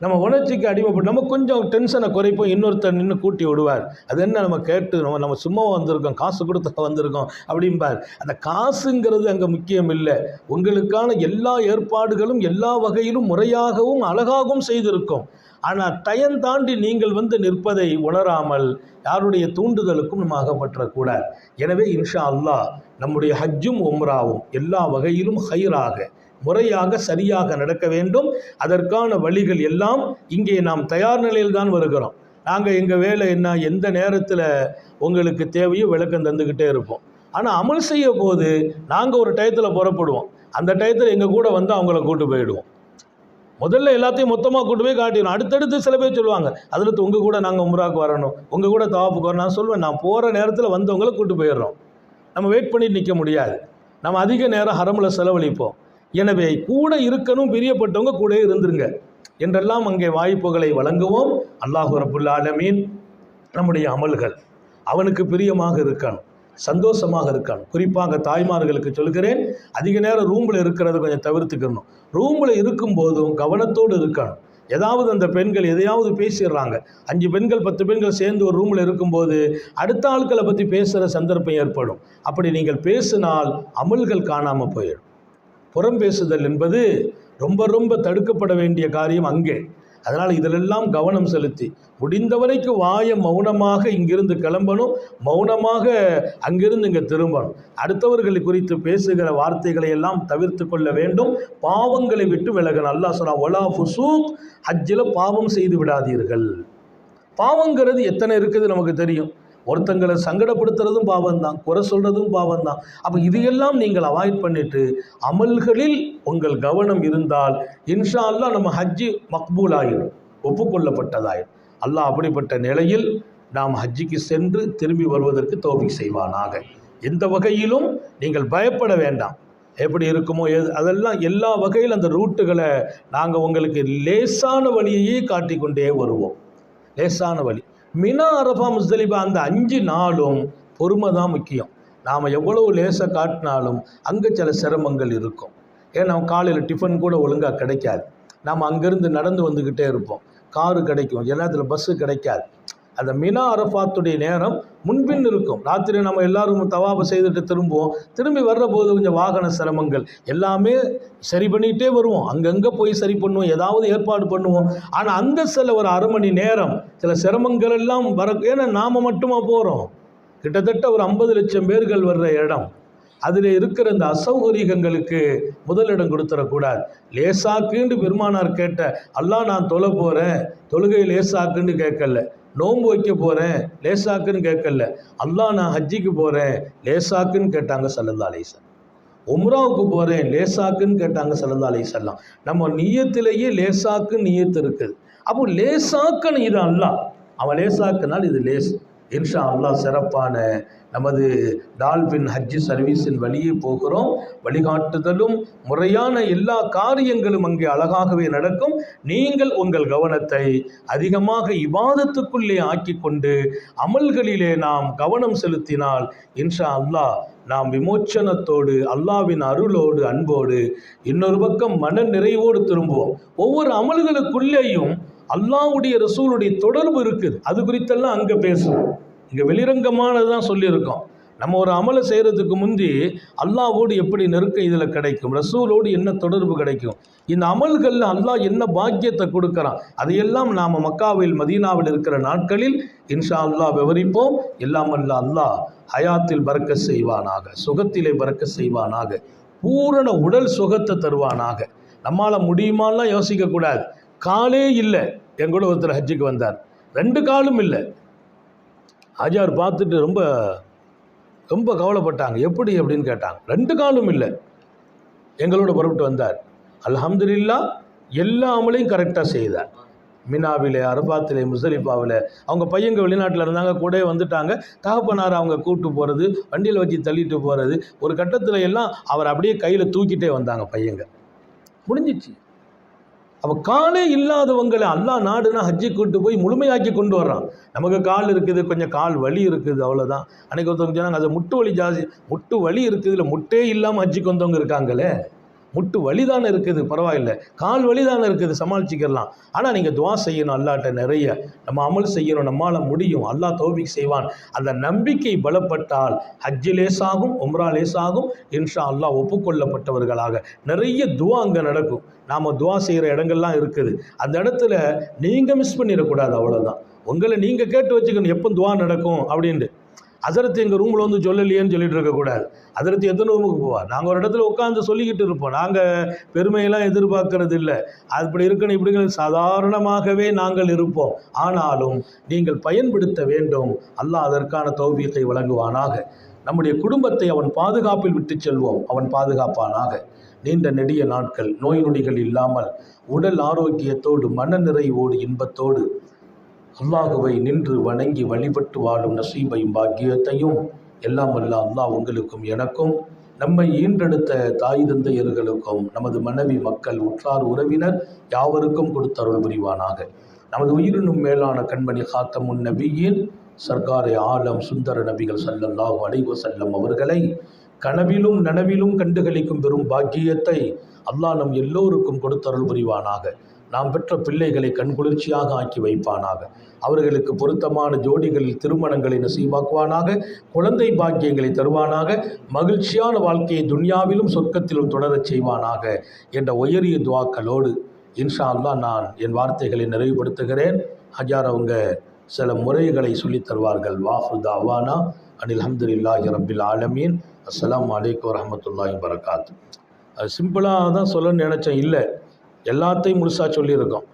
நம்ம உணர்ச்சிக்கு அடிமைப்பட்டு நம்ம கொஞ்சம் டென்ஷனை குறைப்போம், இன்னொருத்தர் நின்று கூட்டி விடுவார். அது என்ன, நம்ம கேட்டு நம்ம சும்மா வந்திருக்கோம், காசு கொடுத்து வந்திருக்கோம் அப்படிம்பார். அந்த காசுங்கிறது அங்கே முக்கியம் இல்லை. உங்களுக்கான எல்லா ஏற்பாடுகளும் எல்லா வகையிலும் முறையாகவும் அழகாகவும் செய்திருக்கும். ஆனால் டயம் தாண்டி நீங்கள் வந்து நிற்பதை உணராமல் யாருடைய தூண்டுதலுக்கும் நம்ம அகப்பற்றக்கூடாது. எனவே இன்ஷா அல்லாஹ் நம்முடைய ஹஜ்ஜும் உம்ராவும் எல்லா வகையிலும் ஹைராக, முறையாக, சரியாக நடக்க வேண்டும். அதற்கான வழிகள் எல்லாம் இங்கே நாம் தயார் நிலையில் தான் வருகிறோம். நாங்கள் எங்கள் வேலை என்ன, எந்த நேரத்தில் உங்களுக்கு தேவையோ விளக்கம் தந்துக்கிட்டே இருப்போம். ஆனால் அமல் செய்ய போது நாங்கள் ஒரு டயத்தில் புறப்படுவோம், அந்த டயத்தில் எங்கள் கூட வந்து அவங்கள கூட்டு போயிடுவோம். முதல்ல எல்லாத்தையும் மொத்தமாக கூட்டு போய் காட்டிடணும். அடுத்தடுத்து சில பேர் சொல்லுவாங்க, அதில் உங்கள் கூட நாங்கள் உம்ராக்கு வரணும், உங்கள் கூட தவாப்புக்கு வரணும். நான் சொல்லுவேன், நான் போகிற நேரத்தில் வந்தவங்களை கூட்டு போயிடுறோம். நம்ம வெயிட் பண்ணி நிற்க முடியாது, நம்ம அதிக நேரம் ஹரமில் செலவழிப்போம். எனவே கூட இருக்கணும், பிரியப்பட்டவங்க கூட இருந்துருங்க என்றெல்லாம் அங்கே வாய்ப்புகளை வழங்குவோம். அல்லாஹ் ரப்புல் ஆலமீன் நம்முடைய அமல்கள் அவனுக்கு பிரியமாக இருக்கணும், சந்தோஷமாக இருக்கணும். குறிப்பாக தாய்மார்களுக்கு சொல்கிறேன், அதிக நேரம் ரூமில் இருக்கிறத கொஞ்சம் தவிர்த்துக்கணும். ரூமில் இருக்கும்போதும் கவனத்தோடு இருக்கணும். ஏதாவது அந்த பெண்கள் எதையாவது பேசிடுறாங்க, 5 பெண்கள் 10 பெண்கள் சேர்ந்து ஒரு ரூமில் இருக்கும்போது அடுத்த ஆட்களை பற்றி பேசுகிற சந்தர்ப்பம் ஏற்படும். அப்படி நீங்கள் பேசினால் அமல்கள் காணாமல் போயிடும். புறம் பேசுதல் என்பது ரொம்ப ரொம்ப தடுக்கப்பட வேண்டிய காரியம். அங்கே அதனால் இதிலெல்லாம் கவனம் செலுத்தி முடிந்தவரைக்கும் வாயை மௌனமாக இங்கிருந்து கிளம்பணும், மௌனமாக அங்கிருந்து இங்கே திரும்பணும். அடுத்தவர்களை குறித்து பேசுகிற வார்த்தைகளை எல்லாம் தவிர்த்து கொள்ள வேண்டும். பாவங்களை விட்டு விலகணும். அல்லாஹ் சொல்றான், வலா ஃபுசூக், ஹஜ்ஜில் பாவம் செய்து விடாதீர்கள். பாவங்கிறது எத்தனை இருக்குது நமக்கு தெரியும். ஒருத்தங்களை சங்கடப்படுத்துறதும் பாவம்தான், குறை சொல்றதும் பாவம்தான். அப்போ இதையெல்லாம் நீங்கள் அவாய்ட் பண்ணிட்டு அமல்களில் உங்கள் கவனம் இருந்தால் இன்ஷா அல்லாஹ் நம்ம ஹஜ்ஜி மக்பூல் ஆகிடும், ஒப்புக்கொள்ளப்பட்டதாயிடும். அல்லாஹ் அப்படிப்பட்ட நிலையில் நாம் ஹஜ்ஜிக்கு சென்று திரும்பி வருவதற்கு தௌஃபீக் செய்வானாக. எந்த வகையிலும் நீங்கள் பயப்பட வேண்டாம். எப்படி இருக்குமோ அதெல்லாம் எல்லா வகையில் அந்த ரூட்டுகளை நாங்கள் உங்களுக்கு லேசான வழியையே காட்டிக்கொண்டே வருவோம். லேசான வழி. மினா, அரஃபா, முஸ்தலிஃபா அந்த 5 நாளும் பொறுமை தான் முக்கியம். நாம் எவ்வளவு லேசாக காட்டினாலும் அங்கே சில சிரமங்கள் இருக்கும். ஏன்னா காலையில் டிஃபன் கூட ஒழுங்காக கிடைக்காது. நாம் அங்கேருந்து நடந்து வந்துக்கிட்டே இருப்போம். காரு கிடைக்கும், எல்லாத்துல பஸ்ஸு கிடைக்காது. அந்த மினா அரஃபாத்துடைய நேரம் முன்பின் இருக்கும். ராத்திரி நம்ம எல்லாரும் தவாபை செய்துட்டு திரும்புவோம். திரும்பி வர்ற போது கொஞ்சம் வாகன சிரமங்கள் எல்லாமே சரி பண்ணிகிட்டே வருவோம். அங்கங்கே போய் சரி பண்ணுவோம், ஏதாவது ஏற்பாடு பண்ணுவோம். ஆனால் அந்த சில ஒரு அரை மணி நேரம் சில சிரமங்கள் எல்லாம் வர. ஏன்னா நாம் மட்டுமா போகிறோம், கிட்டத்தட்ட ஒரு 50 லட்சம் பேர்கள் வர்ற இடம். அதில் இருக்கிற இந்த அசௌகரியங்களுக்கு முதலிடம் கொடுத்துடக்கூடாது. லேசாக்குன்னு பெருமானார் கேட்ட, அல்லாஹ் நான் தொலை போகிறேன், தொழுகை லேசாக்குன்னு கேட்கல. நோன்பு வைக்க போகிறேன், லேசாக்குன்னு கேட்கல. அல்லாஹ் நான் ஹஜ்ஜிக்கு போகிறேன், லேசாக்குன்னு கேட்டாங்க ஸல்லல்லாஹு அலைஹி வஸல்லம். உம்ராவுக்கு போகிறேன், லேசாக்குன்னு கேட்டாங்க ஸல்லல்லாஹு அலைஹி வஸல்லம். நம்ம நியத்திலேயே லேசாக்கு நியத்து இருக்குது. அப்போ லேசாக்கன்னு இது அல்லாஹ், அவன் லேசாக்குனால் இது லேஸ். இன்ஷா அல்லாஹ் சிறப்பான நமது டால்பின் ஹஜ்ஜி சர்வீஸின் வழியே போகிறோம். வழிகாட்டுதலும் முறையான எல்லா காரியங்களும் அங்கே அழகாகவே நடக்கும். நீங்கள் உங்கள் கவனத்தை அதிகமாக இபாதத்துக்குள்ளே ஆக்கி கொண்டு அமல்களிலே நாம் கவனம் செலுத்தினால் இன்ஷா அல்லாஹ் நாம் விமோச்சனத்தோடு, அல்லாஹ்வின் அருளோடு, அன்போடு, இன்னொரு பக்கம் மன நிறைவோடு திரும்புவோம். ஒவ்வொரு அமல்களுக்குள்ளேயும் அல்லாஹ்வுடைய ரசூலுடைய தொடர்பு இருக்குது. அது குறித்தெல்லாம் அங்கே பேசுவோம். இங்கே வெளிரங்கமானதான் சொல்லியிருக்கோம். நம்ம ஒரு அமலை செய்கிறதுக்கு முந்தி அல்லாஹ்வோடு எப்படி நெருக்கம் இதில் கிடைக்கும், ரசூலோடு என்ன தொடர்பு கிடைக்கும், இந்த அமல்களில் அல்லாஹ் என்ன பாக்கியத்தை கொடுக்குறான், அதையெல்லாம் நாம் மக்காவில் மதீனாவில் இருக்கிற நாட்களில் இன்ஷா அல்லாஹ் விவரிப்போம். எல்லாம் அல்லாஹ் ஹயாத்தில் பறக்க செய்வானாக, சுகத்திலே பறக்க செய்வானாக, பூரண உடல் சுகத்தை தருவானாக. நம்மளால் முடியுமாலாம் யோசிக்கக்கூடாது. காலே இல்லை. எங்கூட ஒருத்தர் ஹஜ்ஜுக்கு வந்தார், 2 காலும் இல்லை. ஹஜ்ஜார் பார்த்துட்டு ரொம்ப ரொம்ப கவலைப்பட்டாங்க. எப்படி அப்படின்னு கேட்டாங்க. 2 காலும் இல்லை. எங்களோட புறப்பட்டு வந்தார். அல்ஹம்துலில்லாஹ் எல்லா அமலையும் கரெக்டாக செய்தார். மினாவிலே, அரபாத்திலே, முஸ்தலிஃபாவில் அவங்க பையங்க வெளிநாட்டில் இருந்தாங்க, கூட வந்துட்டாங்க. தகப்பனார் அவங்க கூப்பிட்டு போகிறது, வண்டியில் வச்சு தள்ளிட்டு போகிறது, ஒரு கட்டத்தில் எல்லாம் அவர் அப்படியே கையில் தூக்கிட்டே வந்தாங்க பையங்க. முடிஞ்சிச்சு. அப்போ காலே இல்லாதவங்களை அல்லாஹ் நாடுனா ஹஜ்ஜி கூட்டு போய் முழுமையாக்கி கொண்டு வர்றான். நமக்கு கால் இருக்குது, கொஞ்சம் கால் வலி இருக்குது, அவ்வளோதான். அன்றைக்கி ஒருத்தவங்க சொன்னாங்க, அது முட்டு வலி ஜாஸ்தி. முட்டு வலி இருக்குது, இல்லை முட்டே இல்லாமல் ஹஜ்ஜிக்கு வந்தவங்க இருக்காங்களே. முட்டு வலி தானே இருக்குது, பரவாயில்லை. கால் வலி தானே இருக்குது, சமாளிச்சிக்கலாம். ஆனால் நீங்கள் துவா செய்யணும் அல்லாட்ட நிறைய. நம்ம அமல் செய்யணும், நம்மளால் முடியும், அல்லாஹ் தௌஃபீக் செய்வான். அந்த நம்பிக்கை பலப்பட்டால் ஹஜ்ஜி லேசாகும், உம்ரா லேசாகும். இன்ஷா அல்லாஹ் ஒப்புக்கொள்ளப்பட்டவர்களாக நிறைய துவா அங்கே நடக்கும். நாம் துவா செய்கிற இடங்கள்லாம் இருக்குது. அந்த இடத்துல நீங்கள் மிஸ் பண்ணிடக்கூடாது, அவ்வளோதான். உங்களை நீங்கள் கேட்டு வச்சுக்கணும் எப்போ துவா நடக்கும் அப்படின்ட்டு. ஹஸரத் எங்கள் ரூமில் வந்து சொல்லலையேன்னு சொல்லிட்டு இருக்கக்கூடாது. ஹஸரத் எத்தனை ரூமுக்கு போவார், நாங்கள் ஒரு இடத்துல உட்காந்து சொல்லிக்கிட்டு இருப்போம். நாங்கள் பெருமையெல்லாம் எதிர்பார்க்கறது இல்லை. அப்படி இருக்கணும் இப்படி சாதாரணமாகவே நாங்கள் இருப்போம். ஆனாலும் நீங்கள் பயன்படுத்த வேண்டும். அல்லாஹ் அதற்கான தௌஃபீக்கை வழங்குவானாக. நம்முடைய குடும்பத்தை அவன் பாதுகாப்பில் விட்டு செல்வோம், அவன் பாதுகாப்பானாக. நீண்ட நெடிய நாட்கள் நோய் நொடிகள் இல்லாமல் உடல் ஆரோக்கியத்தோடு மன நிறைவோடு இன்பத்தோடு அல்லாஹுவை நின்று வணங்கி வழிபட்டு வாழும் நசீபையும் பாக்கியத்தையும் எல்லாம் வல்ல அல்லாஹ் உங்களுக்கும் எனக்கும், நம்மை ஈன்றெடுத்த தாய் தந்தையர்களுக்கும், நமது மனைவி மக்கள் உற்றார் உறவினர் யாவருக்கும் கொடுத்தருள் புரிவானாக. நமது உயிரினும் மேலான கண்மணி காத்தமுன் நபியின் சர்க்காரை ஆலம் சுந்தர நபிகள் ஸல்லல்லாஹு அலைஹி வஸல்லம் அவர்களை கனவிலும் நனவிலும் கண்டுகளிக்கும் பெரும் பாக்கியத்தை அல்லாஹ் நம் எல்லோருக்கும் கொடுத்தருள் புரிவானாக. நாம் பெற்ற பிள்ளைகளை கண்குளிர்ச்சியாக ஆக்கி வைப்பானாக. அவர்களுக்கு பொருத்தமான ஜோடிகளில் திருமணங்களை நசீபாக்குவானாக. குழந்தை பாக்கியங்களை தருவானாக. மகிழ்ச்சியான வாழ்க்கையை துன்யாவிலும் சொர்க்கத்திலும் தொடரச் செய்வானாக என்ற உயரிய துவாக்களோடு இன்ஷா அல்லாஹ் நான் என் வார்த்தைகளை நிறைவுபடுத்துகிறேன். ஹஜார் அவங்க சில முறைகளை சொல்லித் தருவார்கள். வாஹு தாவானா அனில் அல்ஹம்துலில்லாஹி ரப்பில் ஆலமீன். அஸ்ஸலாமு அலைக்கும் வரஹ்மத்துல்லாஹி வபரகாத்து. அது சிம்பிளாக தான் சொல்லணும்னு நினச்சேன், இல்லை எல்லாத்தையும் முழுசாக சொல்லியிருக்கோம்.